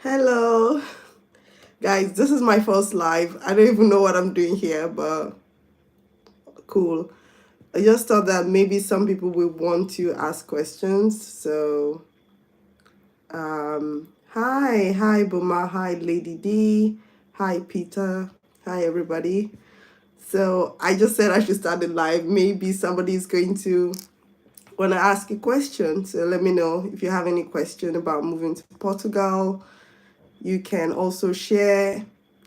Hello, guys. This is my first live. I don't even know what I'm doing here, but cool. I just thought that maybe some people will want to ask questions. So, hi, Buma. Hi, Lady D. Hi, Peter. Hi, everybody. So, I just said I should start the live. Maybe somebody is going to want to ask a question. So, let me know if you have any question about moving to Portugal. You can also share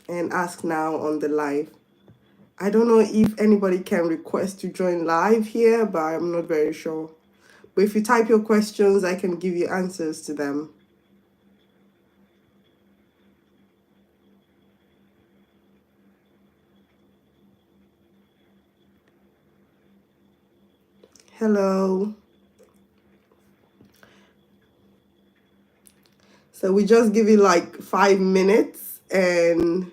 and ask now on the live. I don't know if anybody can request to join live here, but I'm not very sure. But if you type your questions, I can give you answers to them. Hello. So we just give it like 5 minutes, and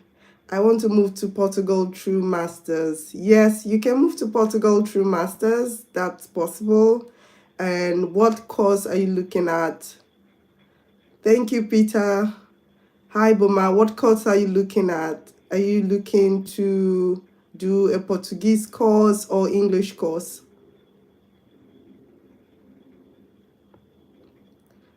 I want to move to Portugal through masters. Yes, you can move to Portugal through masters. That's possible. And what course are you looking at? Thank you, Peter. Hi, Boma. What course are you looking at? Are you looking to do a Portuguese course or English course?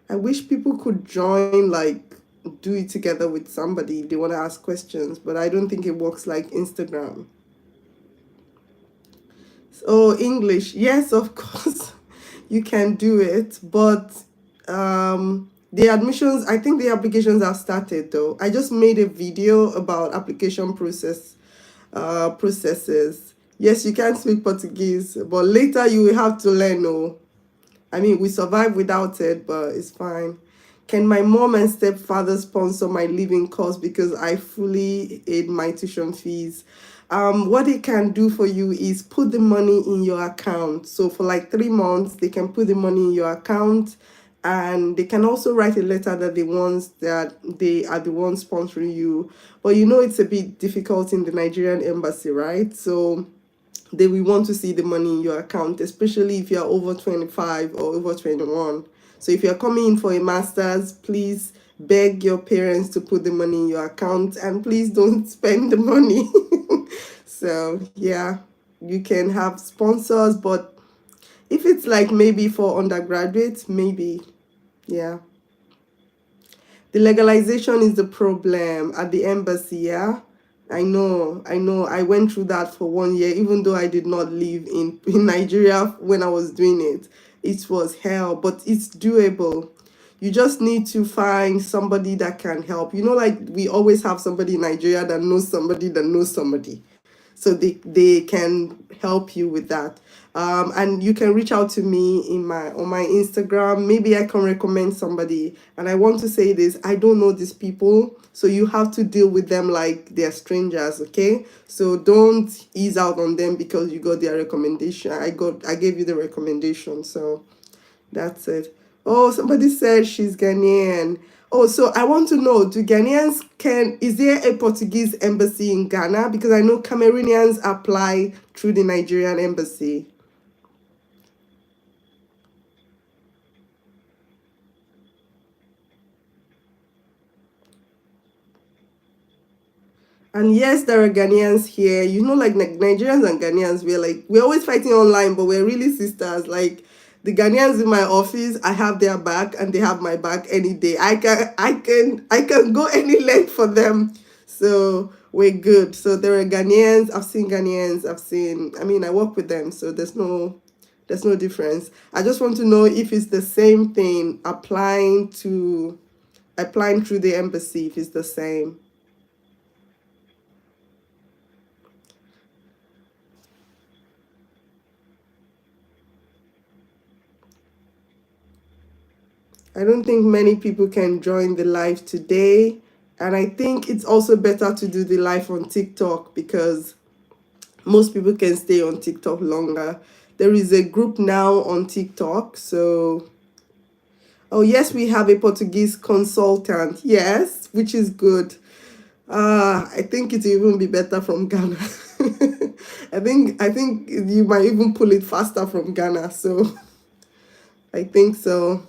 I wish people could join, like, do it together with somebody if they want to ask questions, but I don't think it works like Instagram. So, English, yes, of course, you can do it, but the admissions, I think the applications have started though. I just made a video about application processes. Yes, you can speak Portuguese, but later you will have to learn. Oh, I mean, we survive without it, but it's fine. Can my mom and stepfather sponsor my living cost because I fully aid my tuition fees? What they can do for you is put the money in your account. So for like 3 months, they can put the money in your account, and they can also write a letter that they are the ones sponsoring you. But you know it's a bit difficult in the Nigerian embassy, right? So they will want to see the money in your account, especially if you're over 25 or over 21. So if you're coming in for a master's, please beg your parents to put the money in your account, and please don't spend the money. So yeah, you can have sponsors, but if it's like maybe for undergraduates, maybe, yeah. The legalization is the problem at the embassy, yeah. I know. I went through that for 1 year, even though I did not live in Nigeria when I was doing it. It was hell, but it's doable. You just need to find somebody that can help. You know, like we always have somebody in Nigeria that knows somebody that knows somebody, so they can help you with that. And you can reach out to me in my on my Instagram. Maybe I can recommend somebody. And I want to say this, I don't know these people, so you have to deal with them like they're strangers, okay? So don't ease out on them because you got their recommendation. I gave you the recommendation, so that's it. Oh, somebody said she's Ghanaian. Oh, so I want to know, do Ghanaians is there a Portuguese embassy in Ghana? Because I know Cameroonians apply through the Nigerian embassy. And yes, there are Ghanaians here. You know, like Nigerians and Ghanaians, we're always fighting online, but we're really sisters. Like the Ghanaians in my office, I have their back and they have my back any day. I can go any length for them. So we're good. So there are Ghanaians. I've seen Ghanaians. I mean, I work with them, so there's no difference. I just want to know if it's the same thing applying through the embassy, if it's the same. I don't think many people can join the live today. And I think it's also better to do the live on TikTok because most people can stay on TikTok longer. There is a group now on TikTok. So, oh, yes, we have a Portuguese consultant. Yes, which is good. I think it will even be better from Ghana. I think you might even pull it faster from Ghana. So, I think so.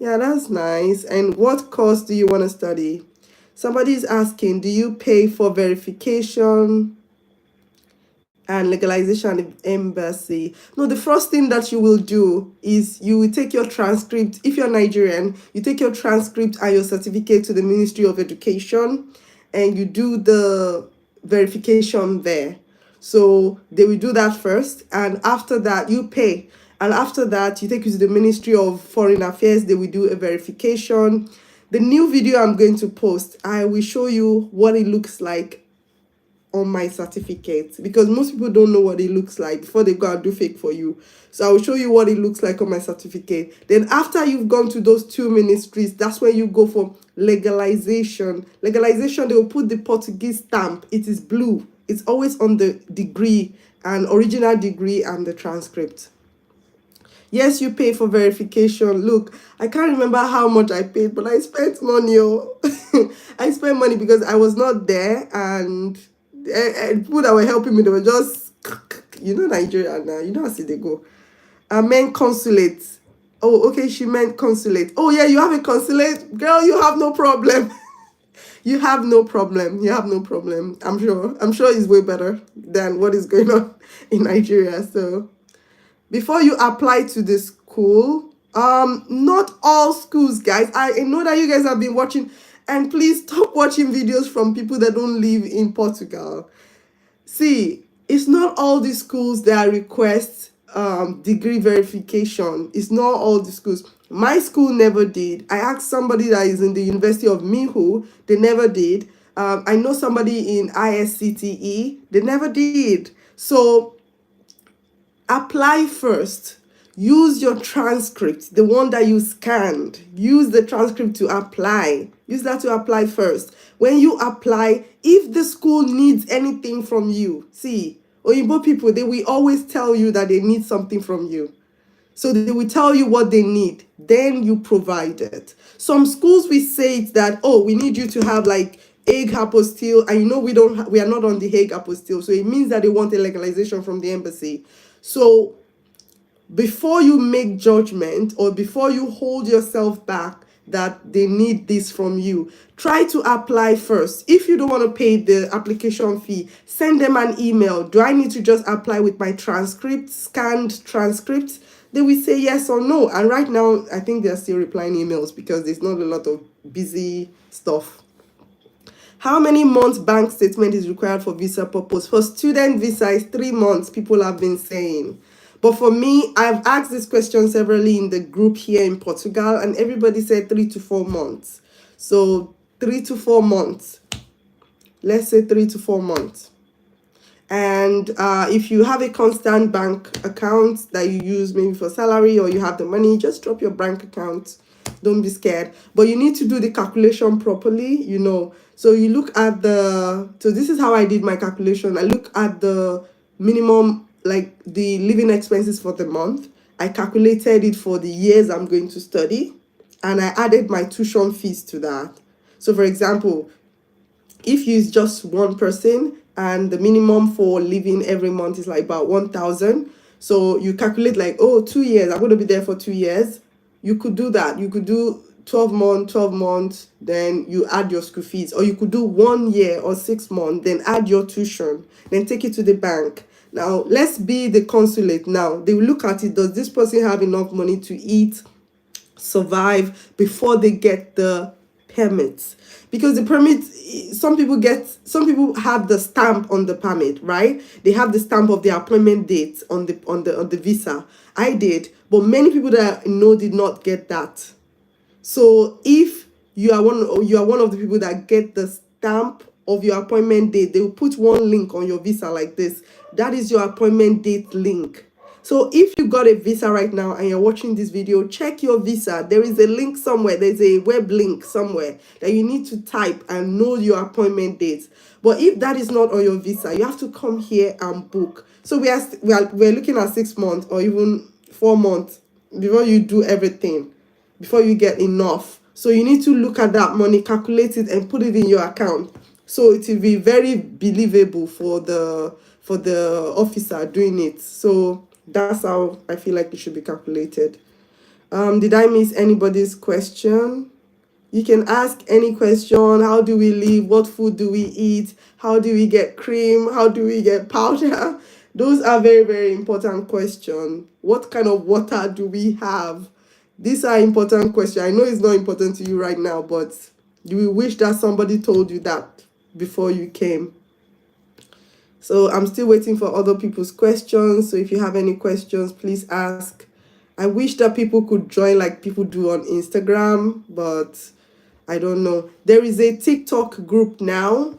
Yeah, that's nice. And what course do you want to study? Somebody's asking, do you pay for verification and legalization at the embassy? No, the first thing that you will do is you will take your transcript. If you're Nigerian, you take your transcript and your certificate to the Ministry of Education and you do the verification there. So they will do that first, and after that, you pay. And after that, you take it to the Ministry of Foreign Affairs, they will do a verification. The new video I'm going to post, I will show you what it looks like on my certificate, because most people don't know what it looks like before they go and do fake for you. So I will show you what it looks like on my certificate. Then after you've gone to those two ministries, that's when you go for legalization. Legalization, they will put the Portuguese stamp. It is blue. It's always on the degree, and original degree, and the transcript. Yes, you pay for verification. Look, I can't remember how much I paid, but I spent money. Oh. I spent money because I was not there, and people that were helping me, they were just, Nigeria now. You know how they go. I meant consulate. Oh, okay, she meant consulate. Oh, yeah, you have a consulate? Girl, you have no problem. You have no problem. You have no problem. I'm sure. I'm sure it's way better than what is going on in Nigeria. So before you apply to the school, not all schools, guys. I know that you guys have been watching, and please stop watching videos from people that don't live in Portugal. See, it's not all the schools that request degree verification. It's not all the schools. My school never did. I asked somebody that is in the University of Mihu, they never did. I know somebody in ISCTE, they never did. So apply first. Use your transcript, the one that you scanned. Use the transcript to apply. Use that to apply first. When you apply, if the school needs anything from you, see, Oyinbo people, they will always tell you that they need something from you. So they will tell you what they need, then you provide it. Some schools will say it that, oh, we need you to have like Hague apostille, and we are not on the Hague apostille, so it means that they want a legalization from the embassy. So before you make judgment, or before you hold yourself back that they need this from you, try to apply first. If you don't want to pay the application fee, send them an email. Do I need to just apply with my transcript, scanned transcript? They will say yes or no. And right now, I think they're still replying emails because there's not a lot of busy stuff. How many months bank statement is required for visa purpose? For student visa, is 3 months, people have been saying. But for me, I've asked this question severally in the group here in Portugal, and everybody said 3 to 4 months. So 3 to 4 months. Let's say 3 to 4 months. And if you have a constant bank account that you use maybe for salary, or you have the money, just drop your bank account. Don't be scared. But you need to do the calculation properly, So you look at so this is how I did my calculation. I look at the minimum, like the living expenses for the month. I calculated it for the years I'm going to study, and I added my tuition fees to that. So for example, if you use just one person and the minimum for living every month is like about 1,000, so you calculate like, 2 years, I'm going to be there for 2 years. You could do that. You could do 12 months, then you add your school fees. Or you could do 1 year or 6 months, then add your tuition, then take it to the bank. Now, let's be the consulate now. They will look at it. Does this person have enough money to eat, survive before they get the permits? Because the permit, some people have the stamp on the permit, right? They have the stamp of their appointment date on the visa. I did, but many people that I know did not get that. So if you are one of the people that get the stamp of your appointment date, they will put one link on your visa like this. That is your appointment date link. So if you got a visa right now and you're watching this video, check your visa. There is a link somewhere. There's a web link somewhere that you need to type and know your appointment date. But if that is not on your visa, you have to come here and book. So we're looking at 6 months or even 4 months before you do everything, before you get enough. So you need to look at that money, calculate it, and put it in your account. So it will be very believable for the officer doing it. So that's how I feel like it should be calculated. Did I miss anybody's question? You can ask any question. How do we live? What food do we eat? How do we get cream? How do we get powder? Those are very, very important questions. What kind of water do we have? These are important questions. I know it's not important to you right now, but you wish that somebody told you that before you came. So I'm still waiting for other people's questions. So if you have any questions, please ask. I wish that people could join like people do on Instagram, but I don't know. There is a TikTok group now.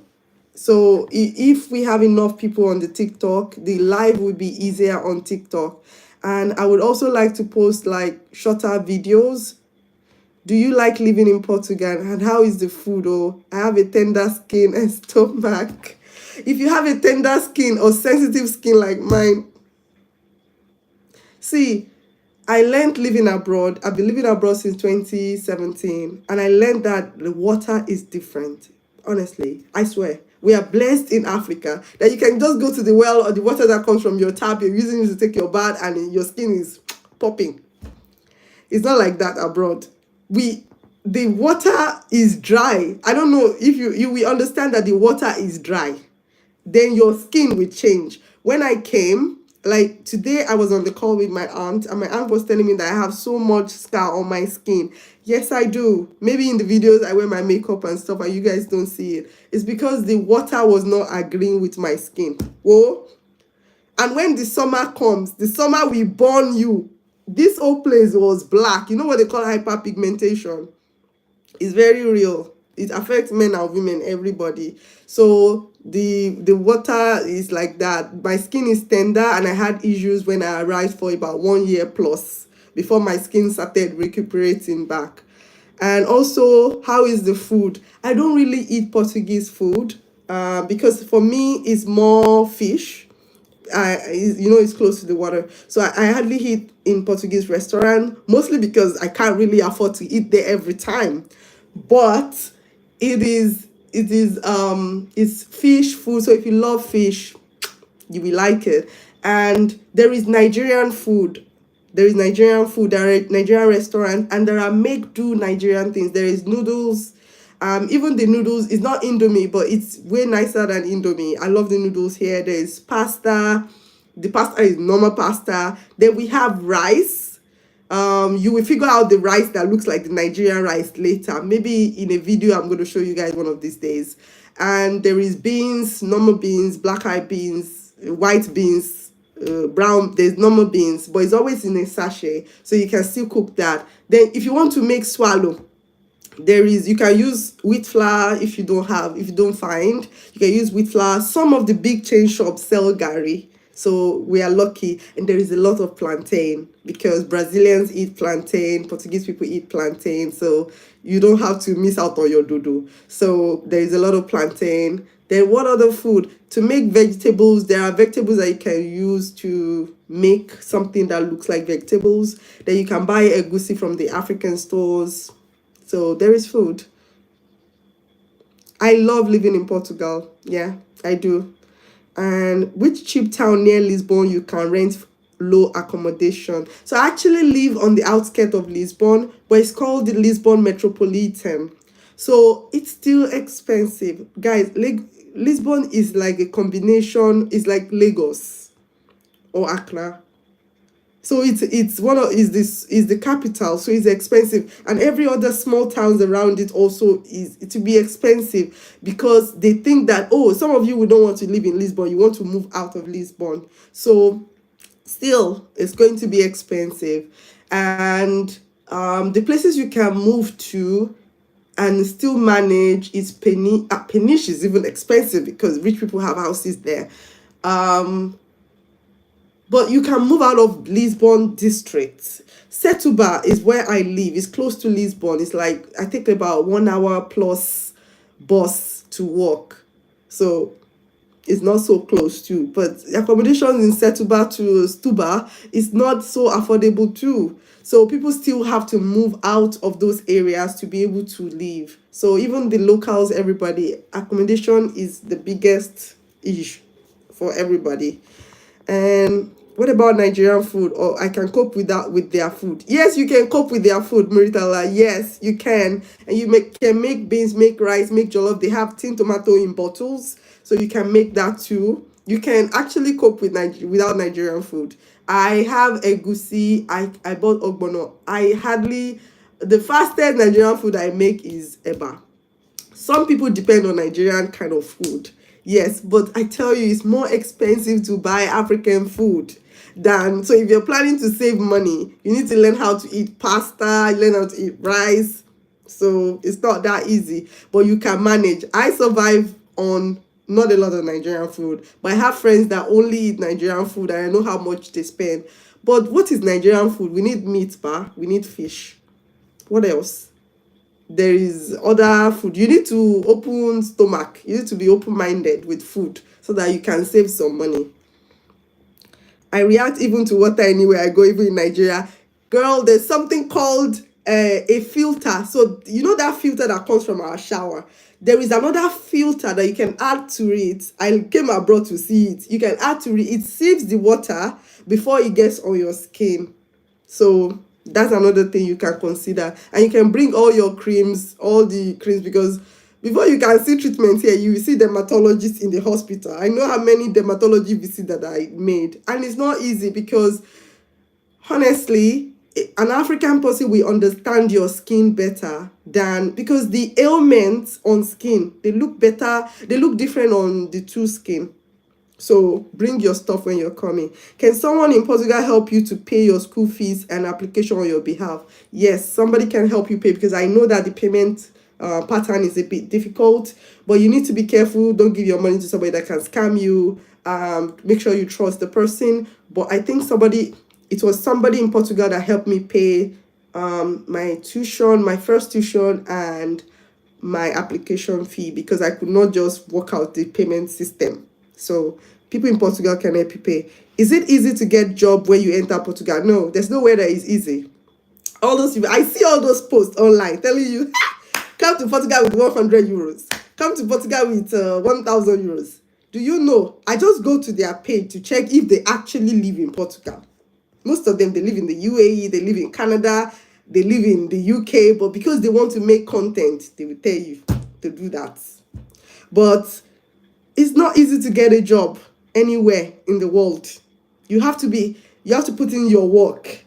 So if we have enough people on the TikTok, the live will be easier on TikTok. And I would also like to post like shorter videos. Do you like living in Portugal? And how is the food? Oh, I have a tender skin and stomach. If you have a tender skin or sensitive skin like mine, see, I learned living abroad. I've been living abroad since 2017, and I learned that the water is different. Honestly, I swear. We are blessed in Africa that you can just go to the well or the water that comes from your tap, you're using it to take your bath, and your skin is popping. It's not like that abroad. The water is dry. I don't know if you we understand that the water is dry, then your skin will change. When I came, like today, I was on the call with my aunt, and my aunt was telling me that I have so much scar on my skin. Yes, I do. Maybe in the videos I wear my makeup and stuff, and you guys don't see it. It's because the water was not agreeing with my skin. Whoa. And when the summer comes, the summer will burn you. This whole place was black. You know what they call hyperpigmentation? It's very real. It affects men and women, everybody. So the water is like that. My skin is tender, and I had issues when I arrived for about 1 year plus before my skin started recuperating back. And also, how is the food? I don't really eat Portuguese food because for me it's more fish. It's close to the water, so I hardly eat in Portuguese restaurant, mostly because I can't really afford to eat there every time. But it's fish food, so if you love fish, you will like it. And there is Nigerian food. There are Nigerian restaurants, and there are make do Nigerian things. There is noodles. Even the noodles is not Indomie, but it's way nicer than Indomie. I love the noodles here. There is pasta. The pasta is normal pasta. Then we have rice. You will figure out the rice that looks like the Nigerian rice later. Maybe in a video I'm going to show you guys one of these days. And there is beans, normal beans, black eyed beans, white beans, brown. There's normal beans, but it's always in a sachet, so you can still cook that. Then if you want to make swallow, you can use wheat flour. If you don't find, you can use wheat flour. Some of the big chain shops sell gari, so we are lucky. And there is a lot of plantain, because Brazilians eat plantain, Portuguese people eat plantain, so you don't have to miss out on your dodo. So there is a lot of plantain. Then what other food? To make vegetables, there are vegetables that you can use to make something that looks like vegetables. Then you can buy egusi from the African stores. So there is food. I love living in Portugal. Yeah, I do. And which cheap town near Lisbon you can rent low accommodation? So I actually live on the outskirts of Lisbon, but it's called the Lisbon Metropolitan. So it's still expensive. Guys, Lisbon is like a combination, it's like Lagos or Accra. So it's one of is the capital, so it's expensive, and every other small towns around it also is to be expensive, because they think that, oh, some of you will don't want to live in Lisbon, you want to move out of Lisbon. So still it's going to be expensive. And the places you can move to and still manage is Peniche is even expensive because rich people have houses there. But you can move out of Lisbon district. Setúbal is where I live. It's close to Lisbon. It's like I take about 1 hour plus bus to walk. So it's not so close too. But accommodation in Setúbal to Stuba is not so affordable too. So people still have to move out of those areas to be able to live. So even the locals, everybody, accommodation is the biggest issue for everybody. And What about Nigerian food? Or I can cope with their food. Yes, you can cope with their food, Muritala. Yes, you can. And can make beans, make rice, make jollof. They have tin tomato in bottles, so you can make that too. You can actually cope with without Nigerian food. I have egusi. I bought ogbono. I hardly the fastest Nigerian food I make is eba. Some people depend on Nigerian kind of food. Yes, but I tell you, it's more expensive to buy African food than. So if you're planning to save money, you need to learn how to eat pasta, learn how to eat rice. So it's not that easy, but you can manage. I survive on not a lot of Nigerian food, but I have friends that only eat Nigerian food and I know how much they spend. But what is Nigerian food? We need meat, we need fish. What else? There is other food. You need to open stomach. You need to be open-minded with food so that you can save some money. I react even to water anywhere I go, even in Nigeria. Girl, there's something called a filter. So you know that filter that comes from our shower. There is another filter that you can add to it. I came abroad to see it. You can add to it. It saves the water before it gets on your skin. So that's another thing you can consider. And you can bring all your creams, all the creams, because before you can see treatment here, you will see dermatologists in the hospital. I know how many dermatology visits that I made. And it's not easy because honestly, an African person will understand your skin better than, because the ailments on skin, they look better, they look different on the two skin. So bring your stuff when you're coming. Can someone in Portugal help you to pay your school fees and application on your behalf? Yes, somebody can help you pay, because I know that the payment pattern is a bit difficult, but you need to be careful. Don't give your money to somebody that can scam you. Make sure you trust the person. But I think it was somebody in Portugal that helped me pay my tuition, my first tuition, and my application fee, because I could not just work out the payment system. So people in Portugal can help you pay. Is it easy to get job when you enter Portugal? No, there's nowhere that is easy. All those people, I see all those posts online telling you, come to Portugal with 100 euros. Come to Portugal with 1,000 euros. Do you know? I just go to their page to check if they actually live in Portugal. Most of them, they live in the UAE, they live in Canada, they live in the UK, but because they want to make content, they will tell you to do that. But it's not easy to get a job anywhere in the world. You have to put in your work.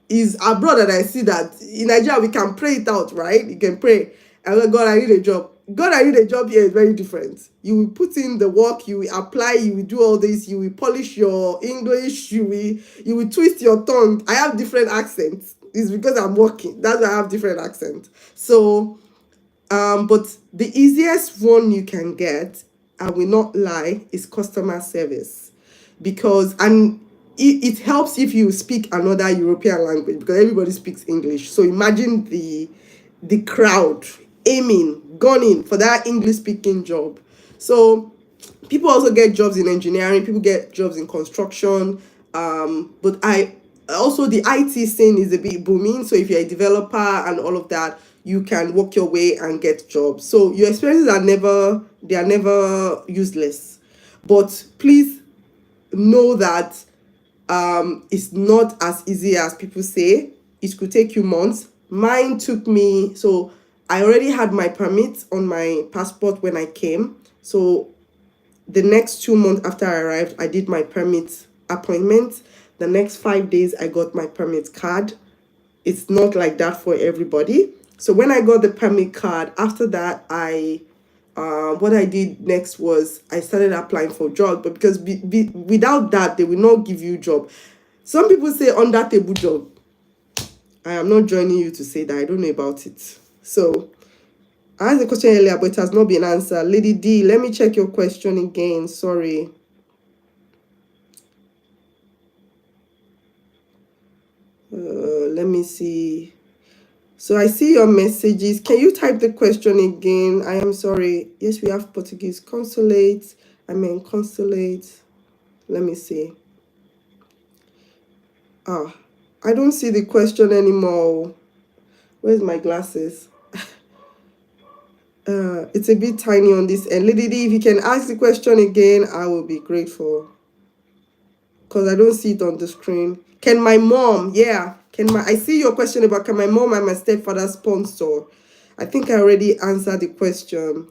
Is abroad that I see that in Nigeria we can pray it out, right? You can pray, and like, God, I need a job. God, I need a job here is very different. You will put in the work, you will apply, you will do all this, you will polish your English, you will twist your tongue. I have different accents. It's because I'm working. That's why I have different accents. So but the easiest one you can get, I will not lie, is customer service, because it helps if you speak another European language, because everybody speaks English. So imagine the crowd gunning for that English speaking job. So people also get jobs in engineering, people get jobs in construction, but I also, the IT scene is a bit booming. So if you're a developer and all of that, you can work your way and get jobs. So your experiences are never useless. But please know that it's not as easy as people say. It could take you months. Mine took me, so I already had my permit on my passport when I came. So the next 2 months after I arrived, I did my permit appointment. The next 5 days, I got my permit card. It's not like that for everybody. So when I got the permit card, after that, what I did next was I started applying for jobs. But because without that, they will not give you job. Some people say under table job. I am not joining you to say that. I don't know about it. So I asked a question earlier, but it has not been answered. Lady D, let me check your question again. Sorry. Let me see. So I see your messages. Can you type the question again? I am sorry. Yes, we have Portuguese consulate. Consulate. Let me see. I don't see the question anymore. Where's my glasses? It's a bit tiny on this end. Lady D, if you can ask the question again, I will be grateful. because I don't see it on the screen. Can my mom, yeah, I see your question about can my mom and my stepfather sponsor? I think I already answered the question.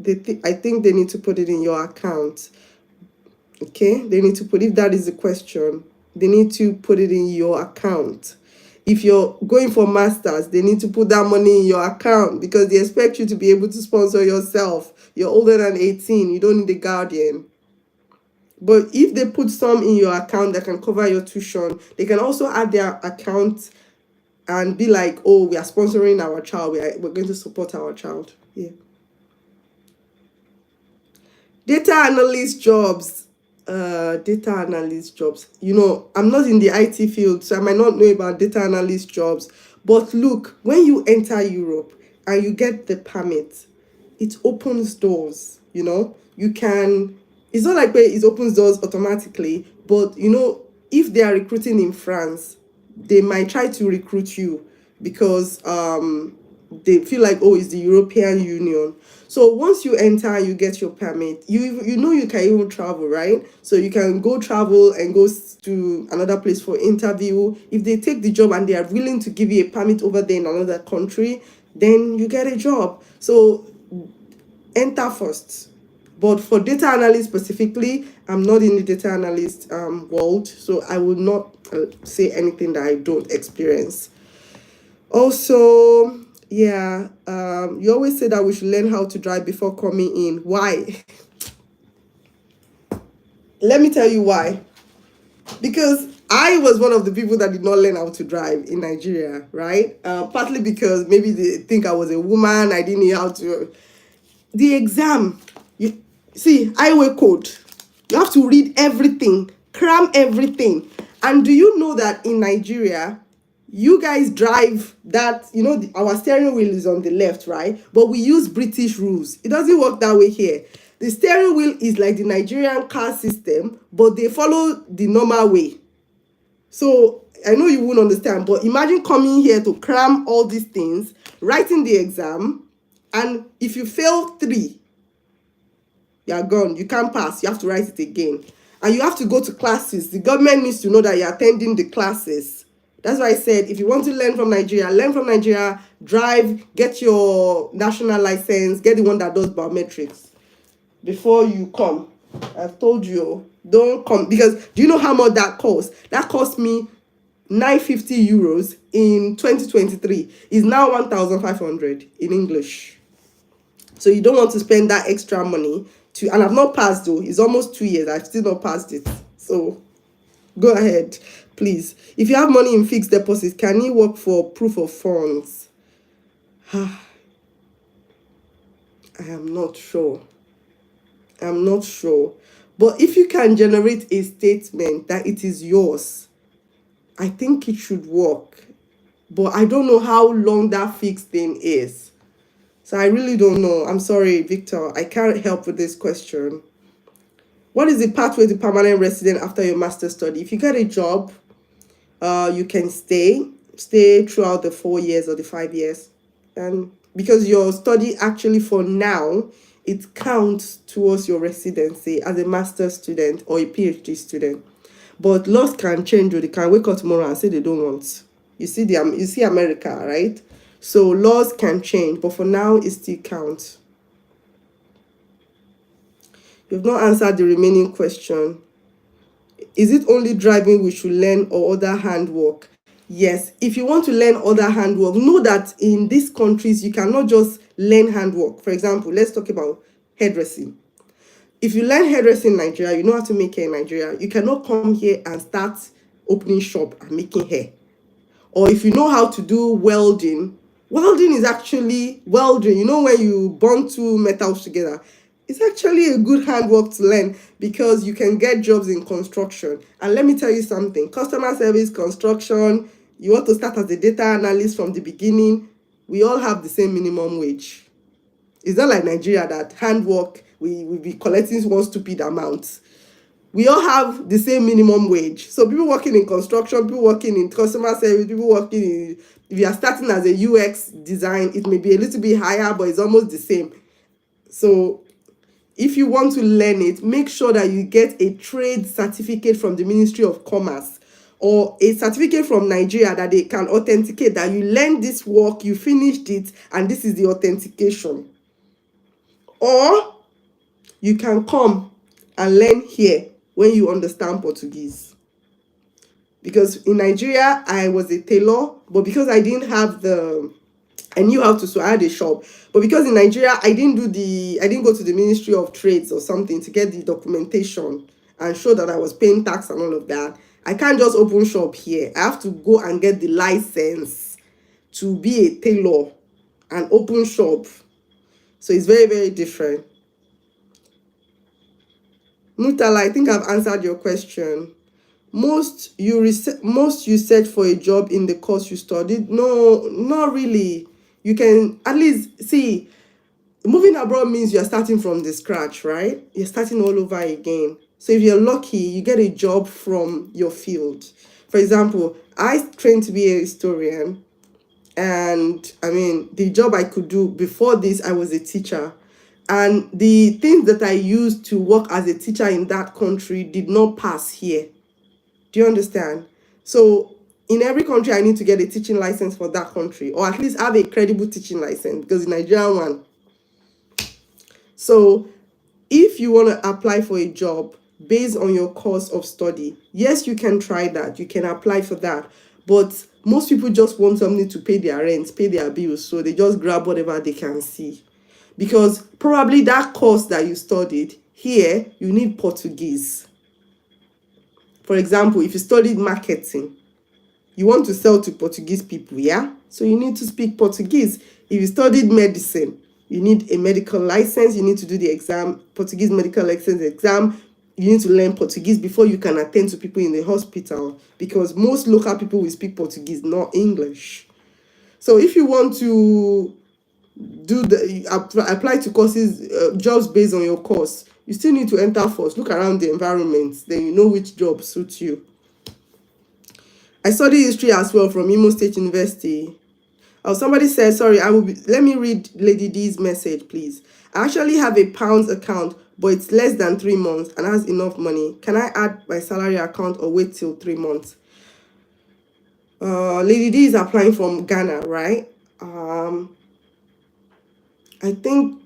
I think they need to put it in your account. Okay, they need to put, if that is the question, they need to put it in your account. If you're going for masters, they need to put that money in your account because they expect you to be able to sponsor yourself. You're older than 18, you don't need a guardian. But if they put some in your account that can cover your tuition, they can also add their account and be like, oh, we are sponsoring our child, we're going to support our child. Yeah. Data analyst jobs. Data analyst jobs. You know, I'm not in the IT field, so I might not know about data analyst jobs. But look, when you enter Europe and you get the permit, it opens doors. You know, you can. It's not like where it opens doors automatically, but you know, if they are recruiting in France, they might try to recruit you because they feel like, oh, it's the European Union. So once you enter and you get your permit, you know you can even travel, right? So you can go travel and go to another place for interview. If they take the job and they are willing to give you a permit over there in another country, then you get a job. So enter first. But for data analyst specifically, I'm not in the data analyst world, so I will not say anything that I don't experience. Also, yeah, you always say that we should learn how to drive before coming in. Why? Let me tell you why. Because I was one of the people that did not learn how to drive in Nigeria, right? Partly because maybe they think I was a woman, I didn't know how to. The exam, you see, highway code, you have to read everything, cram everything. And do you know that in Nigeria, you guys drive that, you know, our steering wheel is on the left, right? But we use British rules. It doesn't work that way here. The steering wheel is like the Nigerian car system, but they follow the normal way. So I know you won't understand, but imagine coming here to cram all these things, writing the exam, and if you fail 3, you're gone. You can't pass. You have to write it again. And you have to go to classes. The government needs to know that you're attending the classes. That's why I said, if you want to learn from Nigeria, drive, get your national license, get the one that does biometrics before you come. I've told you, don't come. Because do you know how much that costs? That cost me 950 euros in 2023. It's now 1,500 in English. So you don't want to spend that extra money to, and I've not passed though. It's almost 2 years. I've still not passed it. So go ahead, please. If you have money in fixed deposits, can you work for proof of funds? I am not sure. I'm not sure. But if you can generate a statement that it is yours, I think it should work. But I don't know how long that fixed thing is. So I really don't know. I'm sorry, Victor. I can't help with this question. What is the pathway to permanent resident after your master's study? If you get a job, you can stay throughout the 4 years or the 5 years. And because your study actually for now, it counts towards your residency as a master's student or a PhD student. But laws can change, or they can wake up tomorrow and say they don't want. You see America, right? So laws can change, but for now, it still counts. You've not answered the remaining question. Is it only driving we should learn or other handwork? Yes, if you want to learn other handwork, know that in these countries, you cannot just learn handwork. For example, let's talk about hairdressing. If you learn hairdressing in Nigeria, you know how to make hair in Nigeria. You cannot come here and start opening shop and making hair. Or if you know how to do welding is actually welding. You know, when you bond two metals together, it's actually a good handwork to learn because you can get jobs in construction. And let me tell you something, customer service, construction, you want to start as a data analyst from the beginning, we all have the same minimum wage. It's not like Nigeria that handwork, we be collecting one stupid amount. We all have the same minimum wage. So people working in construction, people working in customer service, people working in, if you are starting as a UX design, it may be a little bit higher, but it's almost the same. So if you want to learn it, make sure that you get a trade certificate from the Ministry of Commerce or a certificate from Nigeria that they can authenticate that you learned this work, you finished it, and this is the authentication. Or you can come and learn here when you understand Portuguese. Because in Nigeria, I was a tailor, but because I didn't have I knew how to sew. I had a shop, but because in Nigeria I didn't go to the Ministry of Trades or something to get the documentation and show that I was paying tax and all of that. I can't just open shop here. I have to go and get the license to be a tailor and open shop. So it's very, very different. Mutala, I think I've answered your question. Most you search for a job in the course you studied. No, not really. You can at least see, moving abroad means you're starting from the scratch, right? You're starting all over again. So if you're lucky, you get a job from your field. For example, I trained to be a historian, and I mean, the job I could do before this, I was a teacher. And the things that I used to work as a teacher in that country did not pass here. Do you understand? So in every country, I need to get a teaching license for that country, or at least have a credible teaching license, because the Nigerian one. So if you want to apply for a job based on your course of study, yes, you can try that. You can apply for that. But most people just want something to pay their rent, pay their bills. So they just grab whatever they can see. Because probably that course that you studied here, you need Portuguese. For example, if you studied marketing, you want to sell to Portuguese people, yeah? So you need to speak Portuguese. If you studied medicine, you need a medical license. You need to do the exam, Portuguese medical license exam. You need to learn Portuguese before you can attend to people in the hospital, because most local people will speak Portuguese, not English. So if you want to apply to courses, jobs based on your course, you still need to enter first. Look around the environment, then you know which job suits you. I studied history as well from Imo State University. Oh, somebody said, sorry, let me read Lady D's message, please. I actually have a pounds account, but it's less than 3 months and has enough money. Can I add my salary account or wait till 3 months? Lady D is applying from Ghana, right? I think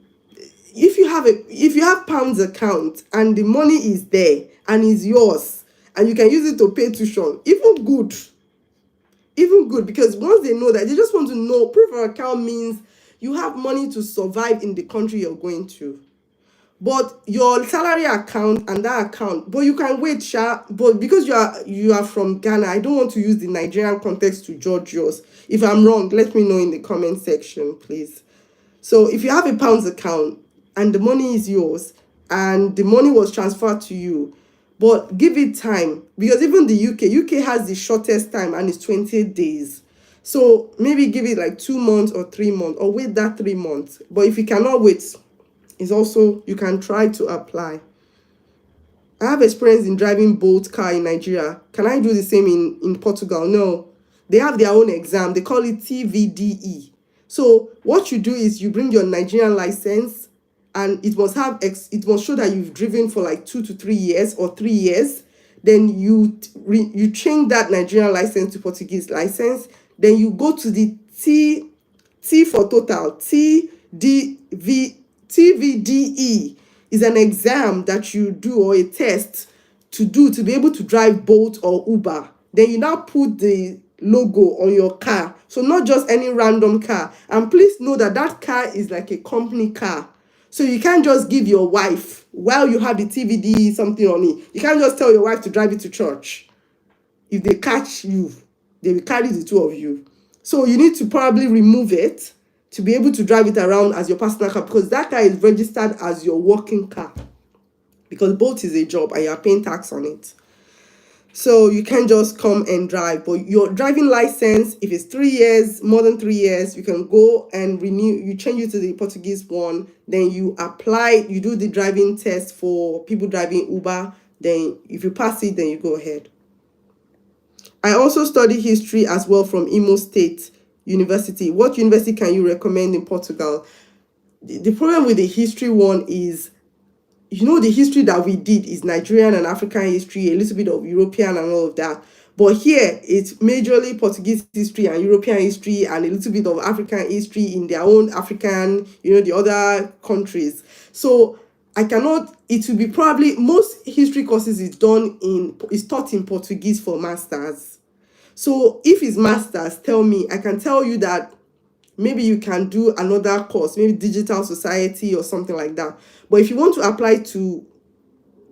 if you have pounds account and the money is there and is yours and you can use it to pay tuition, even good, because once they know that, they just want to know, proof of account means you have money to survive in the country you're going to. But your salary account and that account, but you can wait, but because you are from Ghana, I don't want to use the Nigerian context to judge yours. If I'm wrong, let me know in the comment section, please. So if you have a pounds account and the money is yours and the money was transferred to you, but give it time, because even the UK has the shortest time and it's 28 days. So maybe give it like 2 months or 3 months, or wait that 3 months. But if you cannot wait, it's also, you can try to apply. I have experience in driving boat car in Nigeria. Can I do the same in Portugal? No. They have their own exam. They call it TVDE. So what you do is you bring your Nigerian license, and it must show that you've driven for like 2 to 3 years or 3 years. Then you change that Nigerian license to Portuguese license. Then you go to the T for total, TVDE is an exam that you do, or a test to do to be able to drive Bolt or Uber. Then you now put the logo on your car. So not just any random car. And please know that that car is like a company car. So you can't just give your wife, while you have the TVD something on it, you can't just tell your wife to drive it to church. If they catch you, they will carry the two of you. So you need to probably remove it to be able to drive it around as your personal car, because that car is registered as your working car, because both is a job and you're paying tax on it. So you can't just come and drive. But your driving license, if it's 3 years, more than 3 years, you can go and renew. You change it to the Portuguese one. Then you apply, you do the driving test for people driving Uber. Then if you pass it, then you go ahead. I also study history as well from Imo State University. What university can you recommend in Portugal? The problem with the history one is the history that we did is Nigerian and African history, a little bit of European and all of that. But here it's majorly Portuguese history and European history and a little bit of African history in their own African, the other countries. So I cannot, it will be probably, most history courses is taught in Portuguese for masters. So if it's masters, tell me, I can tell you that maybe you can do another course, maybe digital society or something like that. But if you want to apply to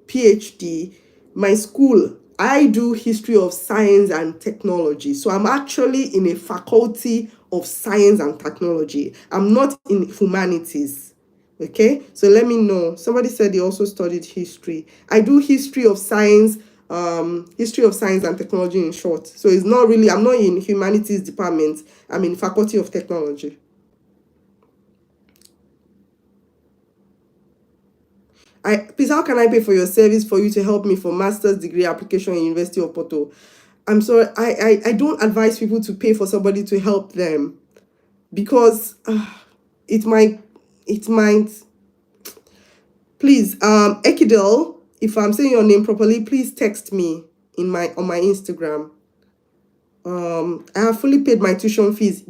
PhD, my school, I do history of science and technology. So I'm actually in a faculty of science and technology. I'm not in humanities. Okay, so let me know. Somebody said they also studied history. I do history of science and technology in short. So it's not really, I'm not in humanities department, I'm in faculty of technology. Please, how can I pay for your service for you to help me for master's degree application in University of Porto? I'm sorry, I don't advise people to pay for somebody to help them, because it might, please, Ekidel, if I'm saying your name properly, please text me on my Instagram. I have fully paid my tuition fees.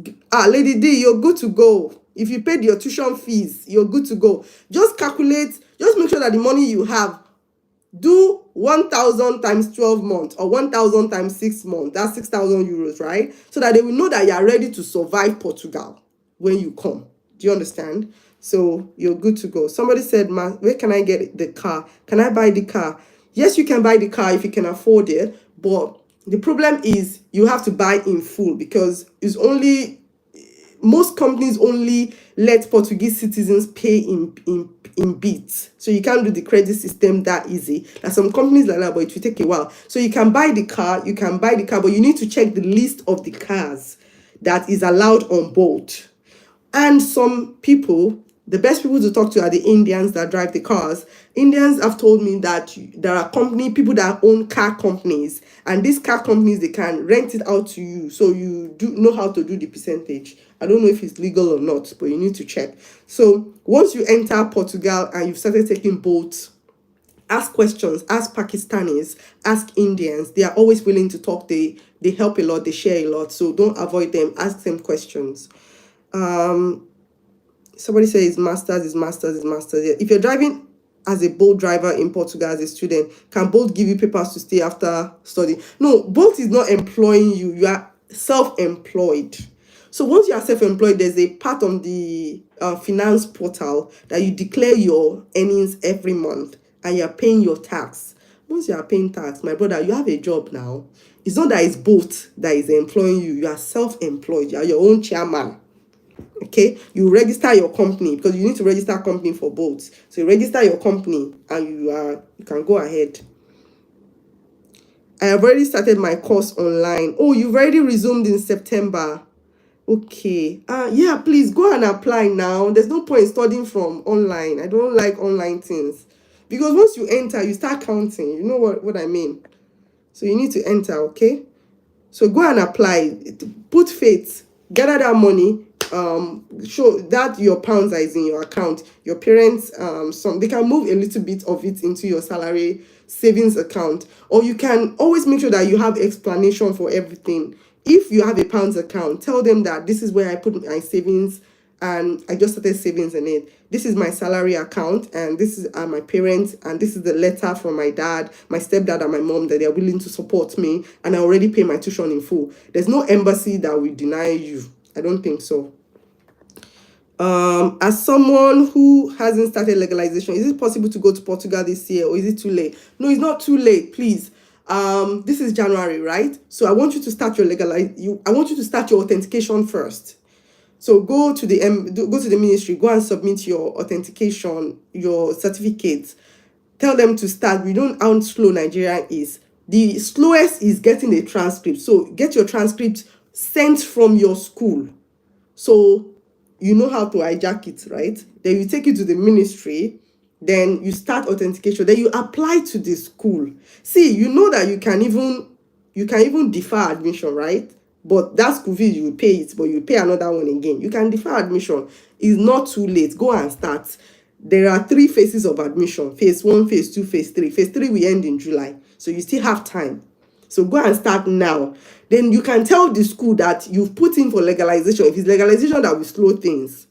Lady D, you're good to go. If you paid your tuition fees, you're good to go. Just calculate, just make sure that the money you have, do 1,000 times 12 months or 1,000 times 6 months. That's 6,000 euros, right? So that they will know that you are ready to survive Portugal when you come. Do you understand? So you're good to go. Somebody said, where can I get the car? Can I buy the car? Yes, you can buy the car if you can afford it, but the problem is you have to buy in full, because most companies only let Portuguese citizens pay in bits. So you can't do the credit system that easy. There's some companies like that, but it will take a while. So you can buy the car, but you need to check the list of the cars that is allowed on board. And some people, the best people to talk to are the Indians that drive the cars. Indians have told me that there are people that own car companies, and these car companies, they can rent it out to you, so you do know how to do the percentage. I don't know if it's legal or not, but you need to check. So once you enter Portugal and you've started taking boats, ask questions, ask Pakistanis, ask Indians. They are always willing to talk. They help a lot, they share a lot. So don't avoid them, ask them questions. Somebody says masters. Yeah. If you're driving as a boat driver in Portugal as a student, can Bolt give you papers to stay after study? No, Bolt is not employing you. You are self-employed. So once you are self-employed, there's a part on the finance portal that you declare your earnings every month and you're paying your tax. Once you are paying tax, my brother, you have a job now. It's not that it's Bolt that is employing you. You are self-employed. You are your own chairman. Okay, you register your company, because you need to register a company for boats. So you register your company and you can go ahead. I have already started my course online. Oh, you've already resumed in September. Okay. Yeah, please go and apply now. There's no point studying from online. I don't like online things, because once you enter, you start counting. You know what I mean? So you need to enter, okay? So go and apply. Put faith. Gather that money. Show that your pounds is in your account. Your parents, they can move a little bit of it into your salary savings account, or you can always make sure that you have explanation for everything. If you have a pounds account, tell them that this is where I put my savings, and I just started savings in it. This is my salary account, and this is my parents, and this is the letter from my dad, my stepdad, and my mom, that they are willing to support me, and I already pay my tuition in full. There's no embassy that will deny you. I don't think so. As someone who hasn't started legalization, is it possible to go to Portugal this year, or is it too late? No, it's not too late, please. This is January, right? So I want you to start your authentication first. So go to the ministry, go and submit your authentication, your certificates. Tell them to start. We don't know how slow Nigeria is. The slowest is getting a transcript. So get your transcript sent from your school. So you know how to hijack it, right? Then you take it to the ministry, then you start authentication, then you apply to the school. See, you know that you can even defer admission, right? But that school fee, you will pay it, but you pay another one again. You can defer admission. It's not too late. Go and start. There are 3 phases of admission: phase 1, phase 2, phase 3. Phase 3 will end in July, so you still have time. So go and start now. Then you can tell the school that you've put in for legalization. If it's legalization that will slow things.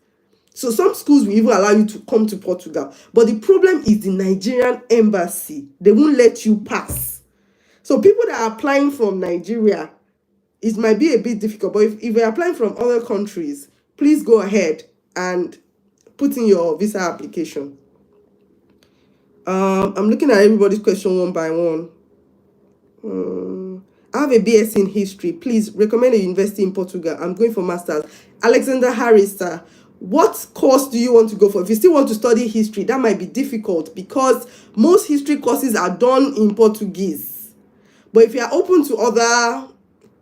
So some schools will even allow you to come to Portugal. But the problem is the Nigerian embassy. They won't let you pass. So people that are applying from Nigeria, it might be a bit difficult. But if you're applying from other countries, please go ahead and put in your visa application. I'm looking at everybody's question one by one. I have a BS in history. Please recommend a university in Portugal. I'm going for masters. Alexander Harris, sir, what course do you want to go for? If you still want to study history, that might be difficult because most history courses are done in Portuguese. But if you are open to other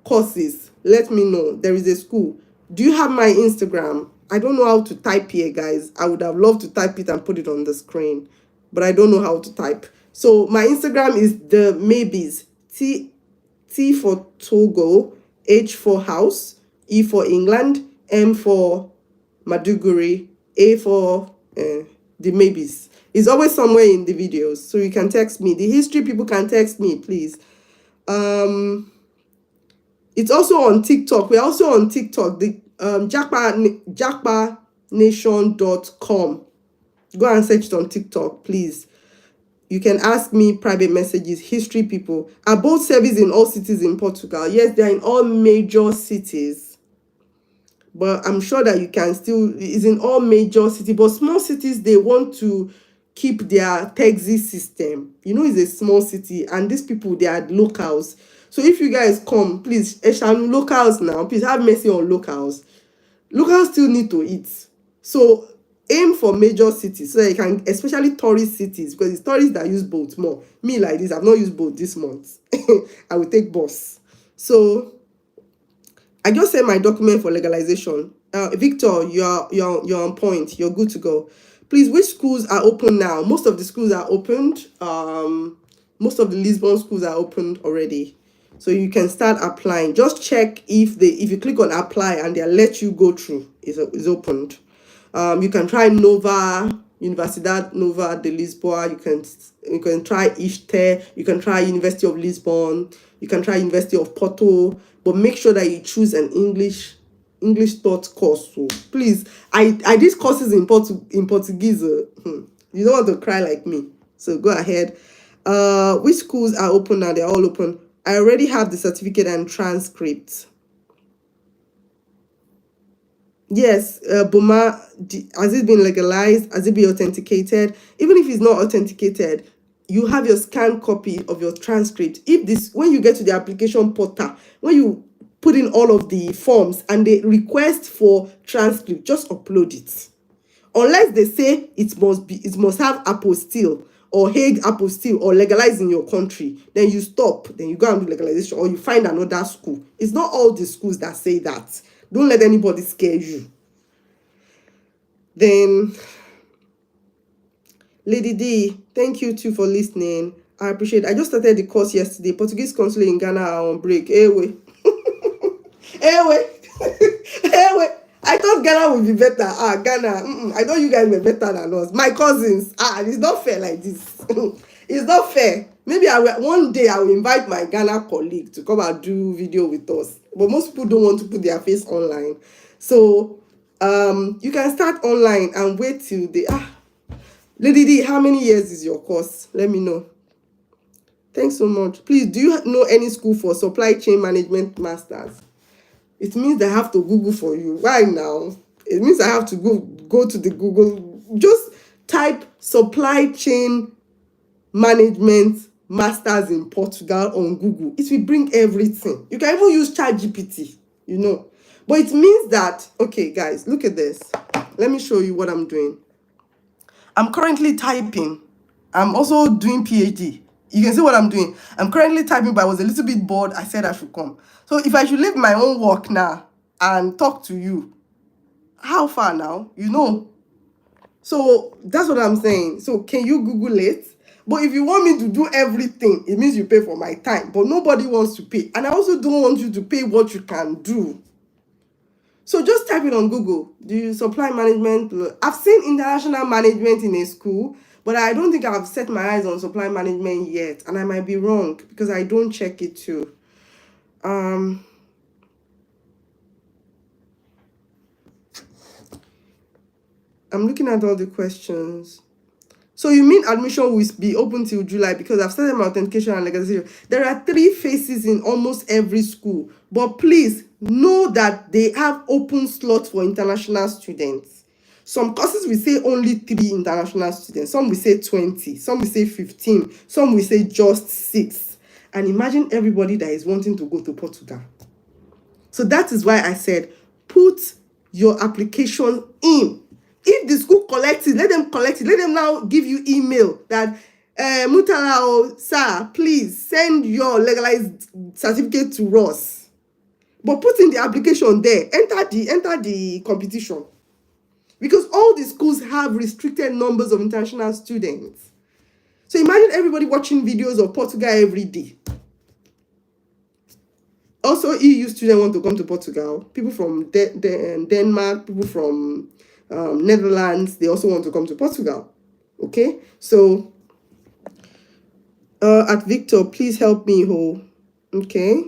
courses, let me know. There is a school. Do you have my Instagram? I don't know how to type here, guys. I would have loved to type it and put it on the screen, but I don't know how to type. So my Instagram is the maybes. T for Togo, H for house, E for England, M for Maduguri, A for the maybes. It's always somewhere in the videos, so you can text me. The history people can text me, please. It's also on TikTok. We're also on TikTok. The Japanation.com. Go and search it on TikTok, please. You can ask me private messages. History people are both service in all cities in Portugal. Yes, they're in all major cities, but I'm sure that you can still, it's in all major cities, but small cities, they want to keep their taxi system. You know, it's a small city and these people, they are locals. So if you guys come, please, Eshanu locals now, please have mercy on locals. Locals still need to eat. So aim for major cities so that you can, especially tourist cities, because it's tourists that use boats more. Me like this, I've not used boat this month. I will take bus. So I just sent my document for legalization. Victor, you're on point. You're good to go. Please, which schools are open now? Most of the schools are opened. Most of the Lisbon schools are opened already. So you can start applying. Just check if you click on apply and they'll let you go through. It's opened. You can try Universidad Nova de Lisboa. You can try ISTE. You can try University of Lisbon. You can try University of Porto. But make sure that you choose an English taught course. So please, I did courses in Portuguese. You don't want to cry like me. So go ahead. Which schools are open now? They're all open. I already have the certificate and transcript. Yes, Boma, has it been legalized? Has it been authenticated? Even if it's not authenticated, you have your scanned copy of your transcript. When you get to the application portal, when you put in all of the forms and they request for transcript, just upload it. Unless they say it must have apostille or Hague apostille or legalized in your country, then you stop, then you go and do legalization or you find another school. It's not all the schools that say that. Don't let anybody scare you. Then, Lady D, thank you too for listening. I appreciate it. I just started the course yesterday. Portuguese consulate in Ghana are on break. Hey, wait. I thought Ghana would be better. Ghana. I thought you guys were better than us. My cousins. It's not fair like this. It's not fair. Maybe one day I will invite my Ghana colleague to come and do video with us. But most people don't want to put their face online. So you can start online and wait till Lady D, how many years is your course? Let me know. Thanks so much. Please, do you know any school for supply chain management masters? It means I have to Google for you. Why now? It means I have to go to the Google. Just type supply chain management masters in Portugal on Google. It will bring everything. You can even use ChatGPT, But it means that, okay, guys, look at this. Let me show you what I'm doing. I'm currently typing. I'm also doing PhD. You can see what I'm doing. I'm currently typing, but I was a little bit bored. I said I should come. So if I should leave my own work now and talk to you, how far now? So that's what I'm saying. So can you Google it? But if you want me to do everything, it means you pay for my time. But nobody wants to pay. And I also don't want you to pay what you can do. So just type it on Google. Do you supply management? I've seen international management in a school, but I don't think I've set my eyes on supply management yet, and I might be wrong because I don't check it too. I'm looking at all the questions. So you mean admission will be open till July? Because I've started my authentication and legalization. There are 3 phases in almost every school, but please know that they have open slots for international students. Some courses will say only 3 international students, some will say 20, some will say 15, some will say just 6. And imagine everybody that is wanting to go to Portugal. So that is why I said, put your application in. If the school collects it, let them collect it. Let them now give you email that, Mutala or sir, please send your legalized certificate to us. But put in the application there. Enter the competition. Because all the schools have restricted numbers of international students. So imagine everybody watching videos of Portugal every day. Also, EU students want to come to Portugal. People from Denmark, people from Netherlands, they also want to come to Portugal. Okay, so at Victor, please help me, ho. Okay.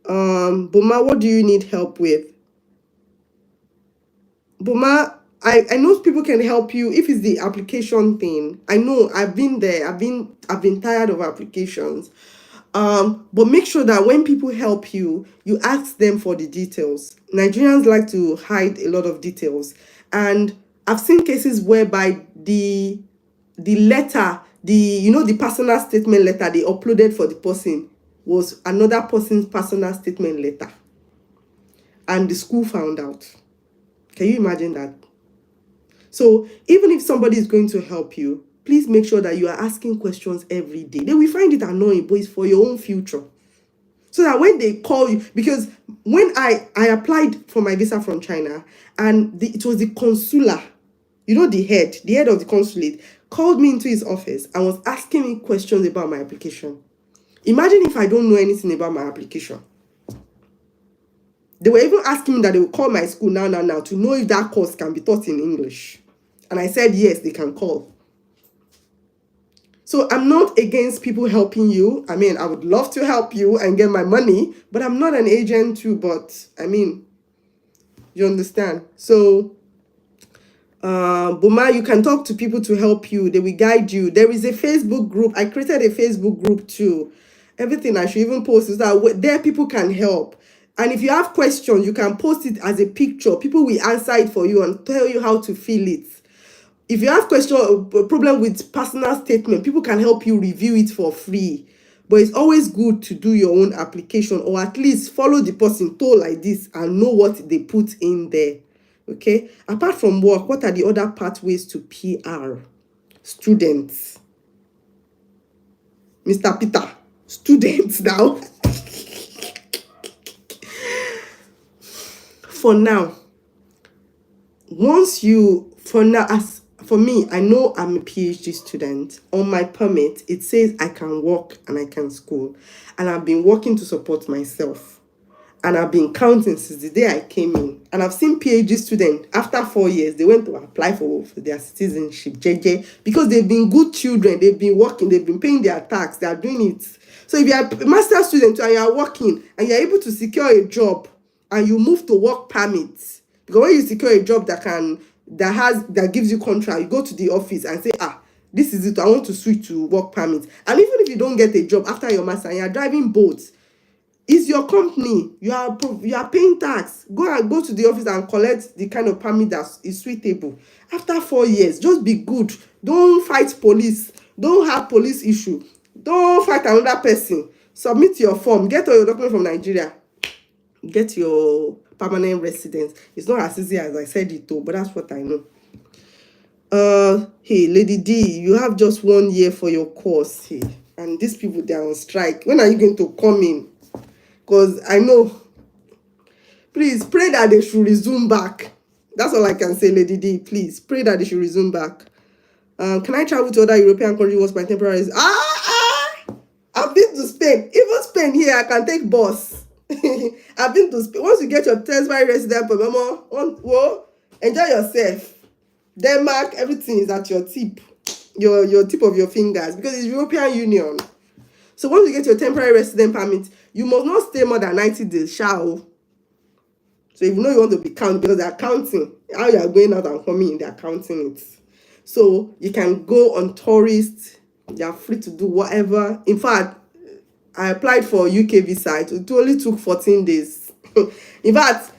Boma, what do you need help with? Boma, I know people can help you if it's the application thing. I know I've been there. I've been tired of applications. But make sure that when people help you, you ask them for the details. Nigerians like to hide a lot of details, and I've seen cases whereby the letter, the personal statement letter they uploaded for the person was another person's personal statement letter, and the school found out. Can you imagine that? So even if somebody is going to help you, please make sure that you are asking questions every day. They will find it annoying, but it's for your own future. So that when they call you, because when I applied for my visa from China, and it was the consular, the head of the consulate, called me into his office and was asking me questions about my application. Imagine if I don't know anything about my application. They were even asking me that they would call my school now to know if that course can be taught in English. And I said, yes, they can call. So I'm not against people helping you. I mean, I would love to help you and get my money, but I'm not an agent too. But I mean, you understand. So, Boma, you can talk to people to help you. They will guide you. There is a Facebook group. I created a Facebook group too. Everything I should even post is that there people can help. And if you have questions, you can post it as a picture. People will answer it for you and tell you how to fill it. If you have problem with personal statement, people can help you review it for free. But it's always good to do your own application, or at least follow the person told like this and know what they put in there. Okay? Apart from work, what are the other pathways to PR? Students. Mr. Peter, students now. For now, for me, I know I'm a PhD student. On my permit, it says I can work and I can school. And I've been working to support myself. And I've been counting since the day I came in. And I've seen PhD students, after 4 years, they went to apply for their citizenship, JJ, because they've been good children. They've been working, they've been paying their tax, they are doing it. So if you're a master's student and you're working and you're able to secure a job and you move to work permits, because when you secure a job that gives you contract, you go to the office and say, this is it, I want to switch to work permit. And even if you don't get a job after your master and you're driving boats, it's your company, you are paying tax. Go to the office and collect the kind of permit that is suitable. After 4 years, just be good. Don't fight police. Don't have police issue. Don't fight another person. Submit your form. Get all your documents from Nigeria. Get your permanent residence. It's not as easy as I said it though, but that's what I know. Hey, Lady D, you have just 1 year for your course. Hey, and these people, they are on strike. When are you going to come in? Because I know. Please pray that they should resume back. That's all I can say, Lady D. Please pray that they should resume back. Can I travel to other European countries once my temporary? I've been to Spain. Even Spain here, I can take bus. I've been to Spain. Once you get your temporary resident permit, whoa, enjoy yourself. Denmark, everything is at your tip, your tip of your fingers, because it's European Union. So once you get your temporary resident permit, you must not stay more than 90 days, shall. So if you know you want to be counted, because they're counting how you are going out and coming in, they're counting it. So you can go on tourist, you're free to do whatever. In fact, I applied for UK visa. It only took 14 days. In fact,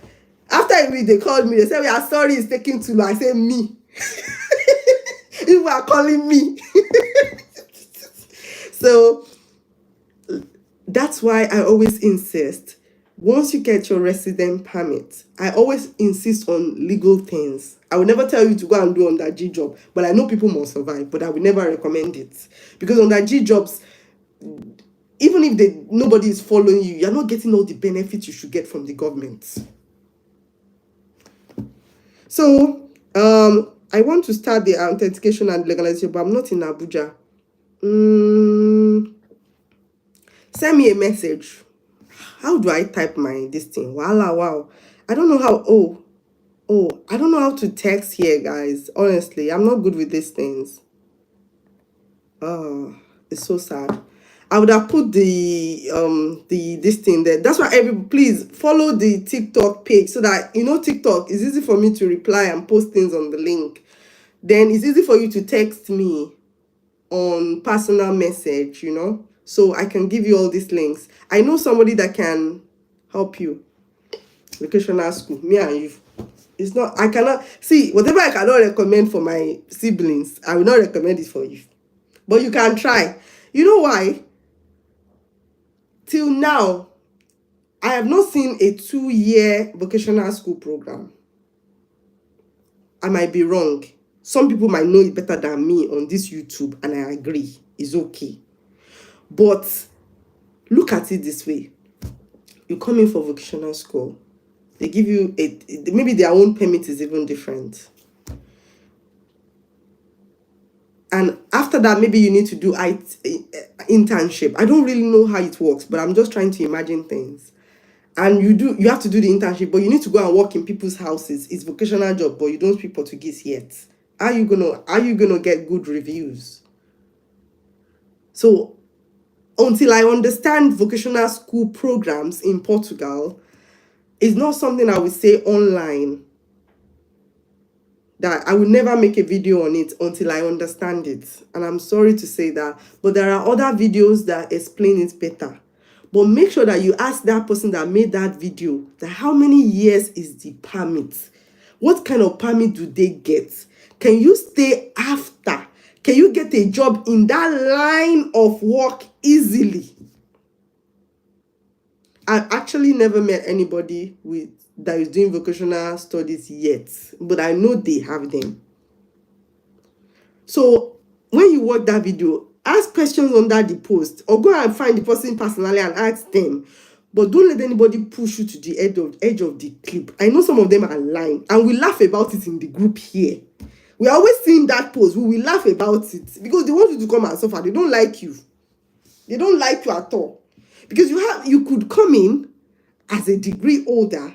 after a week, they called me. They said, "We are sorry, it's taking too long." I said, "Me." People are calling me. So that's why I always insist. Once you get your resident permit, I always insist on legal things. I will never tell you to go and do on that G job, but I know people must survive, but I will never recommend it. Because on that G jobs, even if nobody is following you, you're not getting all the benefits you should get from the government. So, I want to start the authentication and legalization, but I'm not in Abuja. Send me a message. How do I type this thing? Wow. I don't know how. I don't know how to text here, guys. Honestly, I'm not good with these things. It's so sad. I would have put this thing there. That's why please follow the TikTok page, so that TikTok is easy for me to reply and post things on the link. Then it's easy for you to text me on personal message, so I can give you all these links. I know somebody that can help you. Vocational school, me and you. It's not, I cannot see whatever I cannot recommend for my siblings, I will not recommend it for you. But you can try. You know why? Till now, I have not seen a 2-year vocational school program. I might be wrong. Some people might know it better than me on this YouTube, and I agree. It's okay. But look at it this way. You come in for vocational school. They give you maybe their own permit is even different. And after that, maybe you need to do internship. I don't really know how it works, but I'm just trying to imagine things. And you have to do the internship, but you need to go and work in people's houses. It's vocational job, but you don't speak Portuguese yet. Are you gonna get good reviews? So until I understand vocational school programs in Portugal, it's not something I would say online. That I will never make a video on it until I understand it. And I'm sorry to say that, but there are other videos that explain it better. But make sure that you ask that person that made that video that how many years is the permit? What kind of permit do they get? Can you stay after? Can you get a job in that line of work easily? I've actually never met anybody that is doing vocational studies yet, but I know they have them. So when you watch that video, ask questions under the post, or go and find the person personally and ask them. But don't let anybody push you to the edge of the clip. I know some of them are lying, and we laugh about it in the group here. We are always seeing that post. We will laugh about it because they want you to come and suffer. They don't like you. They don't like you at all. Because you could come in as a degree holder.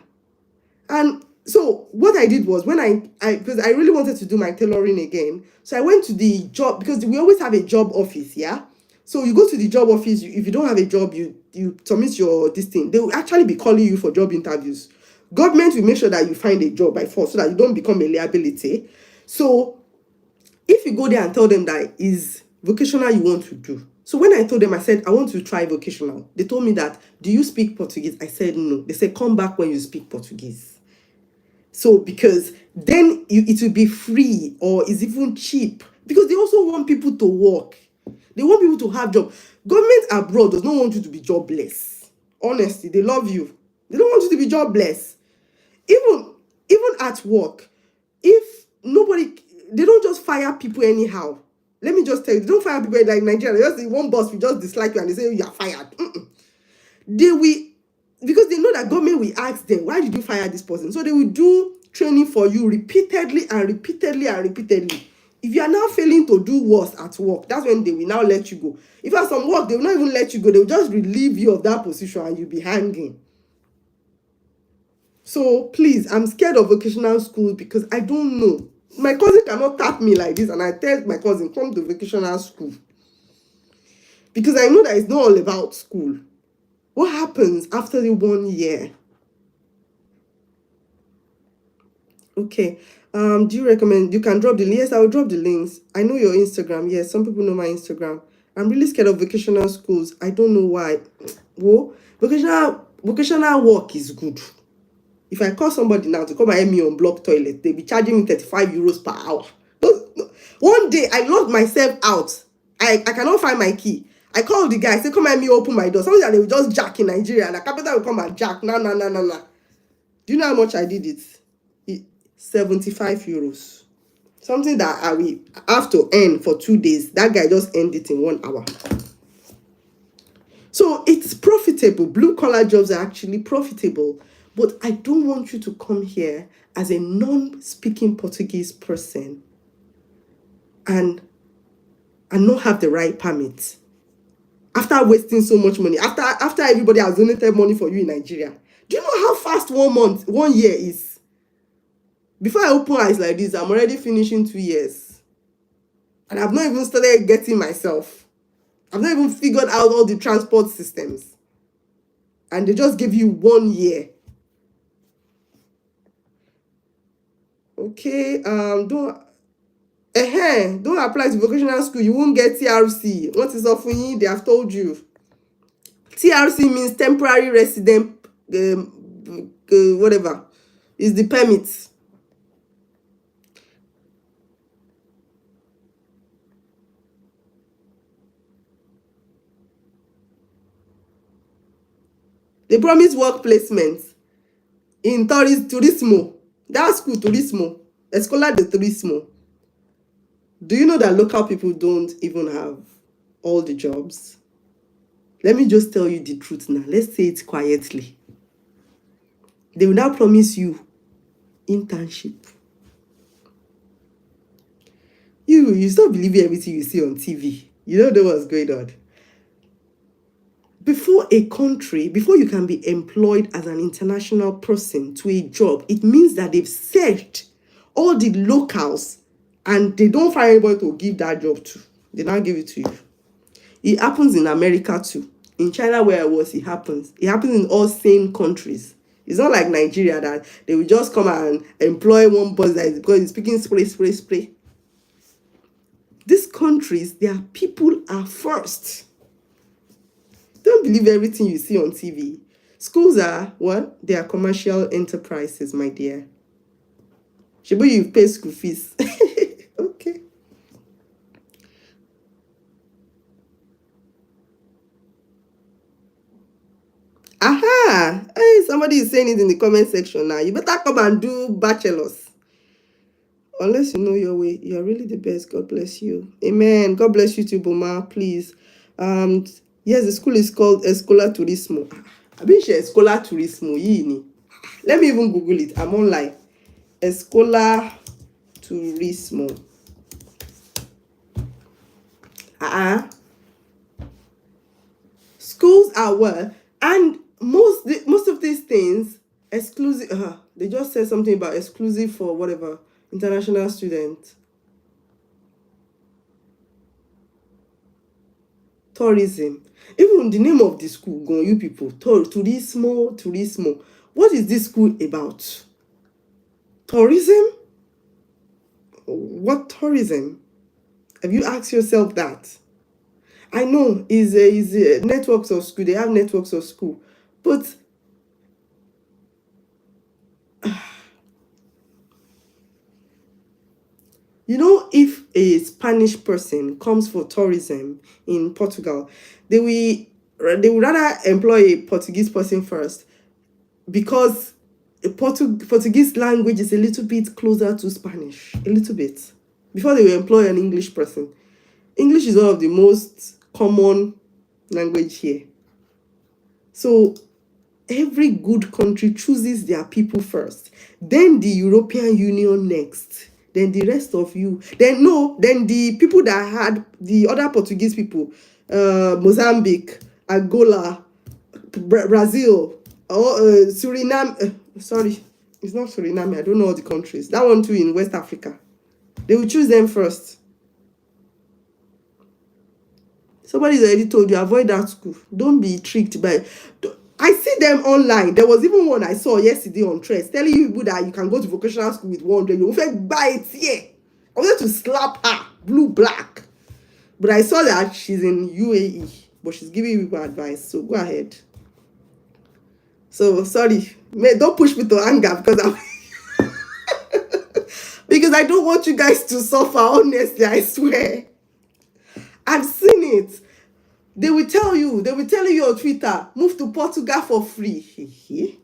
And so what I did was, because I really wanted to do my tailoring again, so I went to the job, because we always have a job office, yeah? So you go to the job office. If you don't have a job, you submit your this thing. They will actually be calling you for job interviews. Government will make sure that you find a job by force so that you don't become a liability. So if you go there and tell them that is vocational you want to do. So when I told them, I said, I want to try vocational. They told me that, do you speak Portuguese? I said, no. They said, come back when you speak Portuguese. So because then it will be free, or it's even cheap. Because they also want people to work. They want people to have jobs. Government abroad does not want you to be jobless. Honestly, they love you. They don't want you to be jobless. Even at work, if nobody, they don't just fire people anyhow. Let me just tell you, they don't fire people like Nigeria. Just one boss will just dislike you and they say you are fired. They will, because they know that government will ask them, why did you fire this person? So they will do training for you repeatedly and repeatedly and repeatedly. If you are now failing to do worse at work, that's when they will now let you go. If you have some work, they will not even let you go. They will just relieve you of that position and you'll be hanging. So please, I'm scared of vocational school because I don't know. My cousin cannot tap me like this, and I tell my cousin, come to vocational school. Because I know that it's not all about school. What happens after the 1 year? Okay. Do you recommend you can drop the links? Yes, I will drop the links. I know your Instagram. Yes, some people know my Instagram. I'm really scared of vocational schools. I don't know why. Whoa, vocational work is good. If I call somebody now to come and help me on block toilet, they'll be charging me 35 euros per hour. One day I locked myself out. I cannot find my key. I called the guy, say, come help me open my door. Something that they will just jack in Nigeria, and the carpenter will come and jack. No, no, no, no, no. Do you know how much I did it? 75 euros. Something that I will have to earn for 2 days. That guy just earned it in 1 hour. So it's profitable. Blue collar jobs are actually profitable. But I don't want you to come here as a non-speaking Portuguese person and not have the right permit. After wasting so much money, after everybody has donated money for you in Nigeria. Do you know how fast 1 year is? Before I open eyes like this, I'm already finishing 2 years. And I've not even started getting myself. I've not even figured out all the transport systems. And they just give you 1 year. Okay, don't apply to vocational school. You won't get TRC. What is offering you? They have told you. TRC means temporary resident, whatever. Is the permit. They promise work placements in Turismo. That school, Turismo. Escola de Turismo. Do you know that local people don't even have all the jobs? Let me just tell you the truth now. Let's say it quietly. They will now promise you internship. You stop believing everything you see on TV. You don't know what's going on. Before you can be employed as an international person to a job, it means that they've searched all the locals and they don't find anybody to give that job to. They now give it to you. It happens in America too. In China, where I was, it happens. It happens in all same countries. It's not like Nigeria that they will just come and employ one boss that is because he's speaking spray. These countries, their people are first. Don't believe everything you see on TV. Schools are what? They are commercial enterprises, my dear. Shibu, you pay school fees. Okay. Aha! Hey, somebody is saying it in the comment section now. You better come and do bachelors. Unless you know your way, you're really the best. God bless you. Amen. God bless you too, Boma. Please. Yes, the school is called Escola Turismo. I've been sure Escola Turismo. Yini. Let me even Google it. I'm online. Escola Turismo. Schools are well, and most of these things exclusive. They just said something about exclusive for whatever international students. Tourism. Even the name of the school, go you people. Turismo. What is this school about? Tourism? What tourism? Have you asked yourself that? I know is a networks of school. They have networks of school, but you know, if a Spanish person comes for tourism in Portugal, they will rather employ a Portuguese person first because Portuguese language is a little bit closer to Spanish, a little bit, before they will employ an English person. English is one of the most common language here. So every good country chooses their people first, then the European Union next, then the rest of you, then the people that had the other Portuguese people, Mozambique, Angola, Brazil, or Suriname, Sorry, it's not Suriname. I don't know all the countries. That one too in West Africa. They will choose them first. Somebody's already told you, avoid that school. Don't be tricked by. I see them online. There was even one I saw yesterday on Threads telling you people that you can go to vocational school with 100. You won't buy it here. I wanted to slap her, blue, black. But I saw that she's in UAE, but she's giving people advice. So go ahead. So sorry, don't push me to anger because I don't want you guys to suffer. Honestly, I swear. I've seen it. They will tell you on Twitter, move to Portugal for free.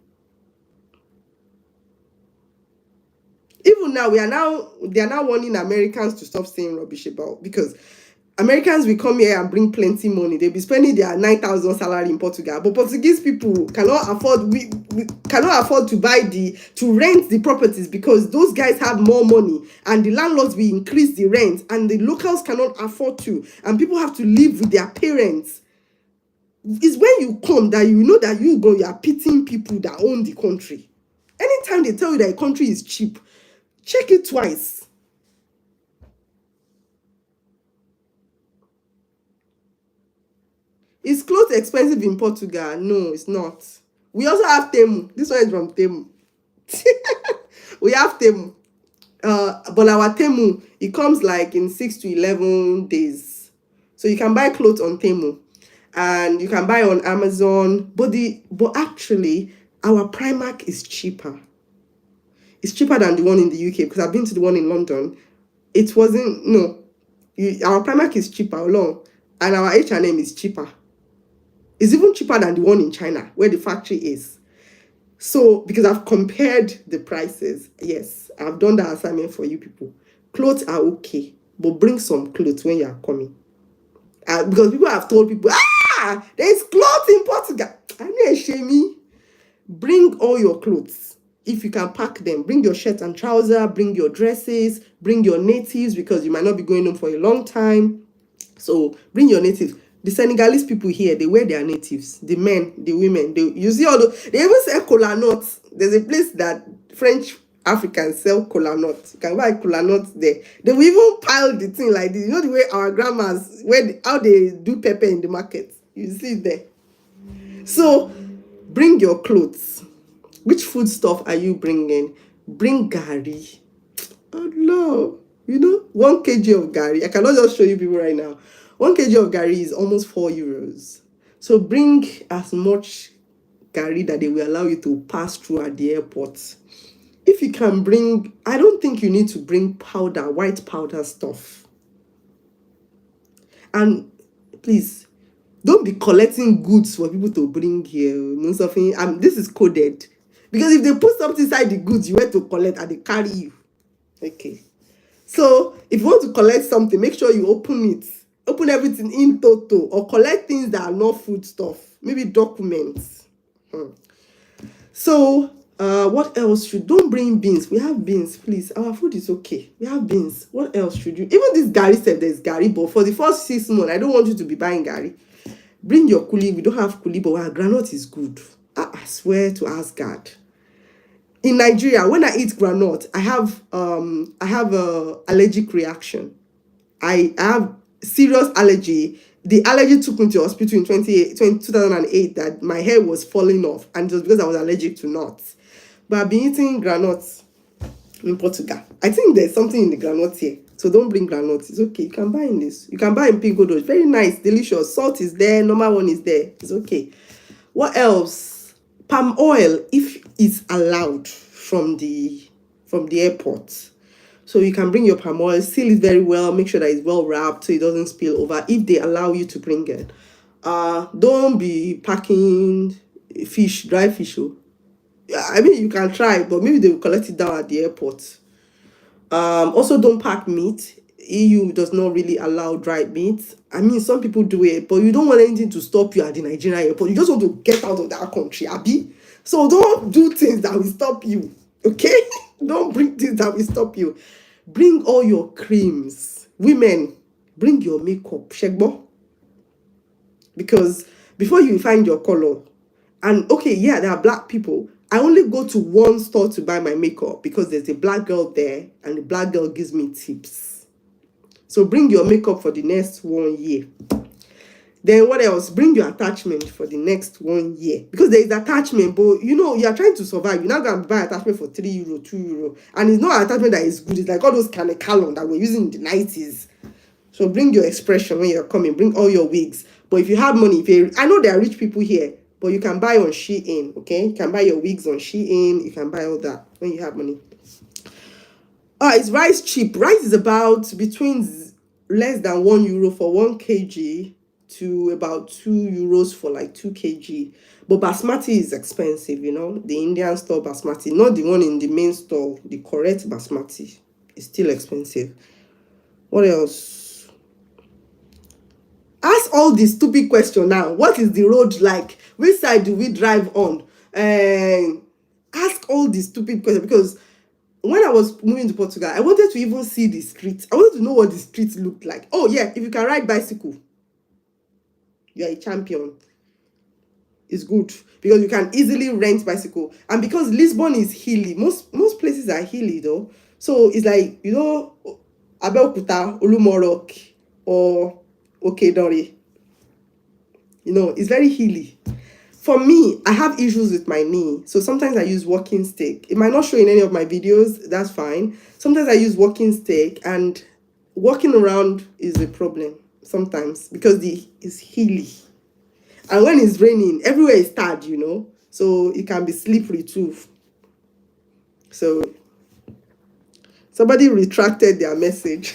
Even now, they are now warning Americans to stop saying rubbish about, because Americans will come here and bring plenty money. They'll be spending their 9,000 salary in Portugal, but Portuguese people cannot afford. We cannot afford to rent the properties, because those guys have more money, and the landlords will increase the rent, and the locals cannot afford to, and people have to live with their parents. It's when you come that you know that you are pitying people that own the country. Anytime they tell you that a country is cheap, check it twice. Is clothes expensive in Portugal? No, it's not. We also have Temu. This one is from Temu. We have Temu. But our Temu, it comes like in 6 to 11 days. So you can buy clothes on Temu. And you can buy on Amazon. But actually, our Primark is cheaper. It's cheaper than the one in the UK, because I've been to the one in London. It wasn't, no. Our Primark is cheaper alone. And our H&M is cheaper. It's even cheaper than the one in China, where the factory is. So, because I've compared the prices, yes, I've done that assignment for you people. Clothes are okay, but bring some clothes when you are coming. Because people have told people, there's clothes in Portugal. I know, shame me. Bring all your clothes. If you can pack them, bring your shirt and trouser, bring your dresses, bring your natives, because you might not be going home for a long time. So bring your natives. The Senegalese people here, they wear their natives. The men, the women, you see they even sell kola nuts. There's a place that French Africans sell kola nuts. You can buy kola nuts there. They will even pile the thing like this. You know the way our grandmas, how they do pepper in the market. You see it there. So bring your clothes. Which food stuff are you bringing? Bring gari. Oh no. 1 kg of gari. I cannot just show you people right now. 1 kg of gari is almost €4. So bring as much gari that they will allow you to pass through at the airport. If you can bring, I don't think you need to bring powder, white powder stuff. And please, don't be collecting goods for people to bring here. Something. This is coded. Because if they put something inside the goods you went to collect and they carry you. Okay. So if you want to collect something, make sure you open it. Open everything in total, or collect things that are not food stuff. Maybe documents. So what else don't bring beans. We have beans, please. Our food is okay. We have beans. What else should you? Even this gari said there's gari, but for the first 6 months, I don't want you to be buying gari. Bring your kuli. We don't have kuli, but our granite is good. I swear to ask God. In Nigeria, when I eat granite, I have a allergic reaction. I have serious allergy. The allergy took me to hospital in 2008 that my hair was falling off, and it was because I was allergic to nuts. But I've been eating granuts in Portugal. I think there's something in the granite here. So don't bring granuts. It's okay. You can buy in this. You can buy in Pinko Doge. Very nice, delicious. Salt is there. Normal one is there. It's okay. What else? Palm oil, if it's allowed from the airport. So you can bring your palm oil, seal it very well, make sure that it's well wrapped so it doesn't spill over if they allow you to bring it. Don't be packing fish, dry fish. I mean, you can try, but maybe they will collect it down at the airport. Also, don't pack meat. EU does not really allow dried meat. I mean, some people do it, but you don't want anything to stop you at the Nigerian airport. You just want to get out of that country, Abi. So don't do things that will stop you, okay? Don't bring things that will stop you. Bring all your creams. Women, bring your makeup, Shegbo. Because before you find your color, and okay, yeah, there are black people. I only go to one store to buy my makeup because there's a black girl there and the black girl gives me tips. So bring your makeup for the next 1 year. Then what else? Bring your attachment for the next 1 year. Because there is attachment, but you are trying to survive. You're not going to buy attachment for €3, €2. And it's not an attachment that is good. It's like all those kind of cologne that we're using in the 90s. So bring your expression when you're coming. Bring all your wigs. But if you have money, I know there are rich people here, but you can buy on Shein, okay? You can buy your wigs on Shein. You can buy all that when you have money. Is rice cheap? Rice is about between less than €1 for 1 kg to about €2 for like 2 kg. But basmati is expensive, the Indian store basmati, not the one in the main store. The correct basmati is still expensive. What else? Ask all the stupid question now. What is the road like? Which side do we drive on? Ask all the stupid questions, because when I was moving to Portugal, I wanted to even see the streets. I wanted to know what the streets looked like. Oh yeah, if you can ride bicycle, you are a champion. It's good because you can easily rent bicycle, and because Lisbon is hilly, most places are hilly though. So it's like Abeokuta, Olumorok, or Okedore. It's very hilly. For me, I have issues with my knee, so sometimes I use walking stick. It might not show in any of my videos, that's fine. Sometimes I use walking stick, and walking around is a problem sometimes because it's hilly. And when it's raining, everywhere is tarred, so it can be slippery too. So somebody retracted their message.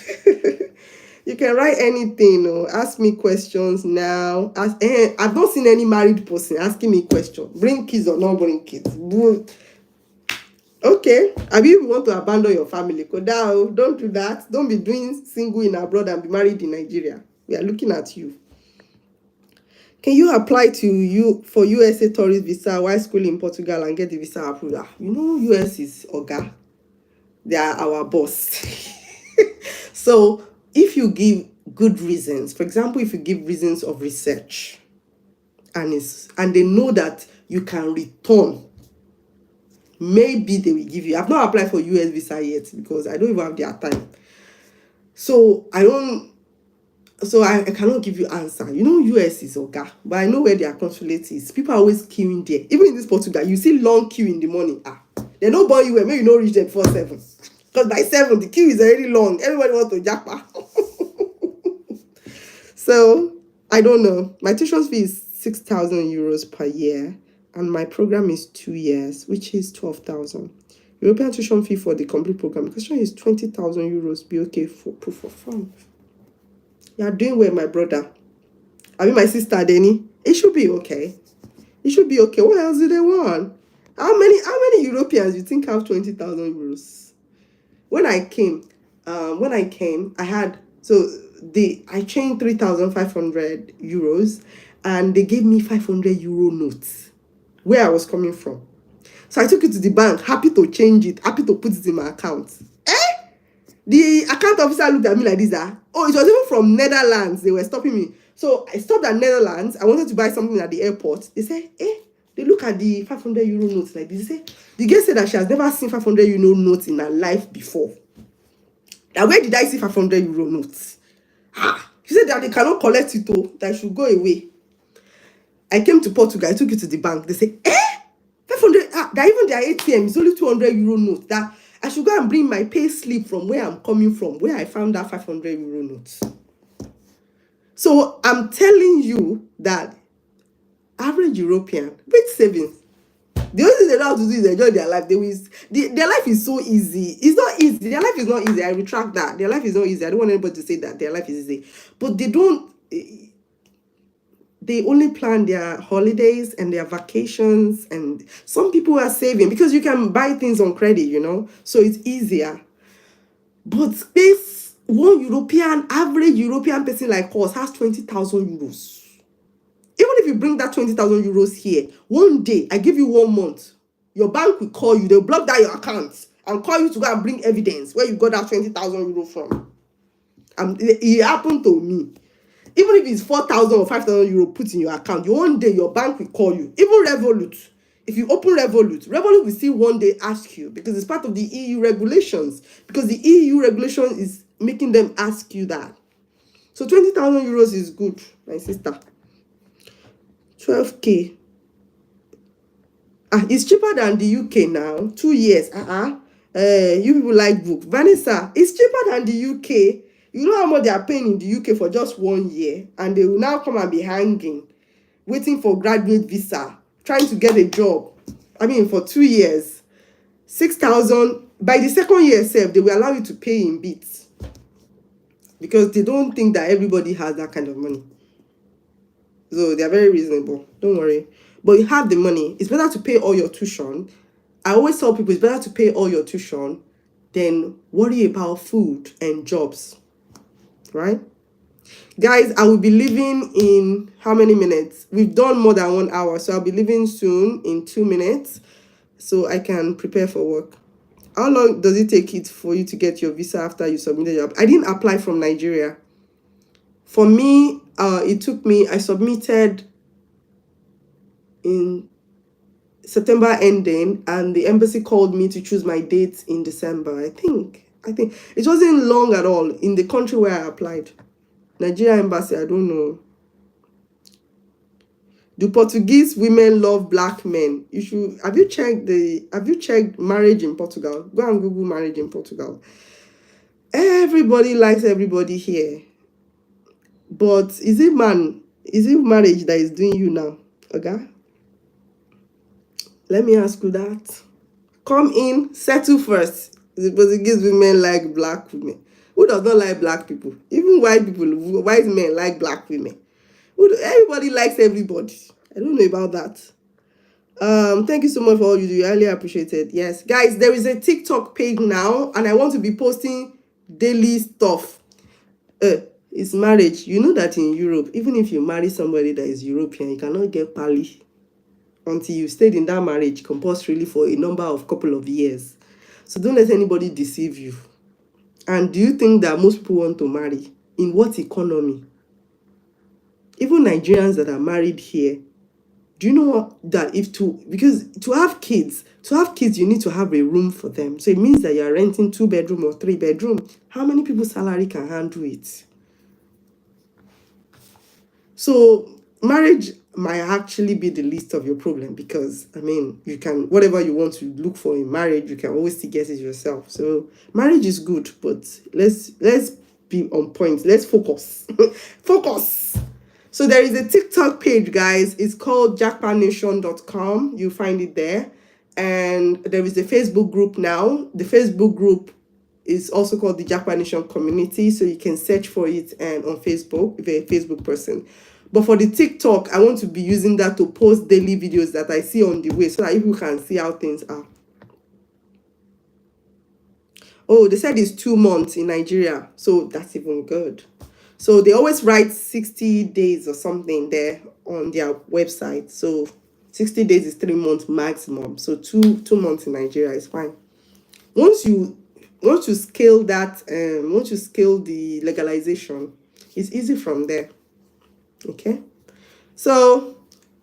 You can write anything, ask me questions now. I've not seen any married person asking me questions. Bring kids or not bring kids. Okay. I mean, you want to abandon your family. Don't do that. Don't be doing single in abroad and be married in Nigeria. We are looking at you. Can you apply for USA tourist visa while schooling in Portugal and get the visa approved? US is Oga. They are our boss. So if you give good reasons, for example, if you give reasons of research, and they know that you can return, maybe they will give you. I've not applied for US visa yet because I don't even have their time. So I cannot give you answer. US is Oga, but I know where their consulate is. People are always queuing there. Even in this Portugal, you see long queue in the morning. They don't born you where maybe you don't reach them before 7. Because by 7, the queue is already long. Everybody wants to japa. So, I don't know. My tuition fee is €6,000 per year. And my program is 2 years, which is 12,000. European tuition fee for the complete program. The question is €20,000 be okay for proof of fund. You are doing well, my brother. I mean, my sister, Denny. It should be okay. It should be okay. What else do they want? How many Europeans you think have €20,000? When I came, I had I changed €3,500, and they gave me €500 notes where I was coming from. So I took it to the bank, happy to change it, happy to put it in my account. The account officer looked at me like this. It was even from Netherlands. They were stopping me. So I stopped at Netherlands. I wanted to buy something at the airport. They said, they look at the €500 notes like this. They say, the girl said that she has never seen €500 notes in her life before. Now, where did I see €500 notes? She said that they cannot collect it, that it should go away. I came to Portugal. I took it to the bank. They said, 500, that even their ATM is only €200 note. That I should go and bring my pay slip from where I'm coming from, where I found that €500 notes. So I'm telling you that average European with savings, the only thing they know how to do is enjoy their life. Their life is so easy. It's not easy. Their life is not easy. I retract that. Their life is not easy. I don't want anybody to say that their life is easy. But they only plan their holidays and their vacations, and some people are saving because you can buy things on credit, so it's easier. But this average European person like us has €20,000. Even if you bring that €20,000 here, one day, I give you 1 month, your bank will call you, they'll block down your account and call you to go and bring evidence where you got that €20,000 from. It happened to me. Even if it's €4,000 or €5,000 put in your account, one day your bank will call you. Even Revolut, If you open Revolut, Revolut will still one day ask you, because it's part of the EU regulations, because the EU regulation is making them ask you that. So 20,000 euros is good, my sister. 12K. It's cheaper than the UK now. 2 years. You people like book. Vanessa, it's cheaper than the UK. You know how much they are paying in the UK for just 1 year, and they will now come and be hanging, waiting for graduate visa, trying to get a job. I mean, for 2 years, 6,000. By the second year itself, they will allow you to pay in bits, because they don't think that everybody has that kind of money. So they are very reasonable. Don't worry. But you have the money. It's better to pay all your tuition. I always tell people it's better to pay all your tuition than worry about food and jobs. Right? Guys, I will be leaving in how many minutes? We've done more than 1 hour. So I'll be leaving soon in 2 minutes, so I can prepare for work. How long does it take it for you to get your visa after you submitted your... I didn't apply from Nigeria. For me, it took me... I submitted in September ending, and the embassy called me to choose my dates in December. I think it wasn't long at all in the country where I applied. Nigeria embassy, I don't know. Do Portuguese women love black men? You should... Have you checked marriage in Portugal? Go and Google marriage in Portugal. Everybody likes everybody here. But is it marriage that is doing you now? Okay? Let me ask you that. Come in, settle first. The Portuguese women like black women. Who does not like black people? Even white people, white men like black women. Everybody likes everybody. I don't know about that. Thank you so much for all you do. I really appreciate it. Yes, guys, there is a TikTok page now, and I want to be posting daily stuff. It's marriage. You know that in Europe, even if you marry somebody that is European, you cannot get pali until you stayed in that marriage compulsorily for a couple of years. So don't let anybody deceive you. And do you think that most people want to marry? In what economy? Even Nigerians that are married here, do you know that because to have kids, you need to have a room for them. So it means that you are renting 2-bedroom or 3-bedroom. How many people's salary can handle it? So marriage might actually be the least of your problem, because I mean, you can, whatever you want to look for in marriage, you can always still get it yourself. So marriage is good, but let's be on point. Let's focus. Focus. So there is a TikTok page, guys. It's called japanation.com. You find it there. And there is a Facebook group now. The Facebook group is also called the Japanation community. So you can search for it and on Facebook if you're a Facebook person. But for the TikTok, I want to be using that to post daily videos that I see on the way, so that people can see how things are. Oh, they said it's 2 months in Nigeria. So that's even good. So they always write 60 days or something there on their website. So 60 days is 3 months maximum. So two months in Nigeria is fine. Once you scale that, once you scale the legalization, it's easy from there. Okay. So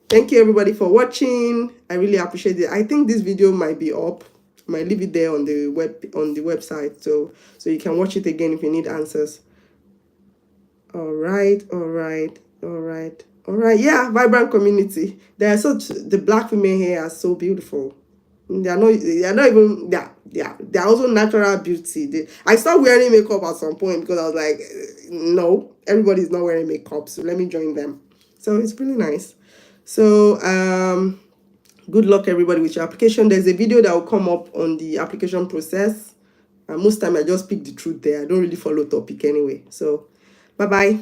thank you everybody for watching. I really appreciate it. I think this video might be up. I might leave it there on the website, so you can watch it again if you need answers. All right. Yeah, vibrant community. They're the black women here are so beautiful. They're also natural beauty. I stopped wearing makeup at some point because I was like, no, everybody's not wearing makeup, so let me join them. So it's really nice. So good luck everybody with your application. There's a video that will come up on the application process, and most time I just speak the truth there. I don't really follow topic anyway. So bye bye.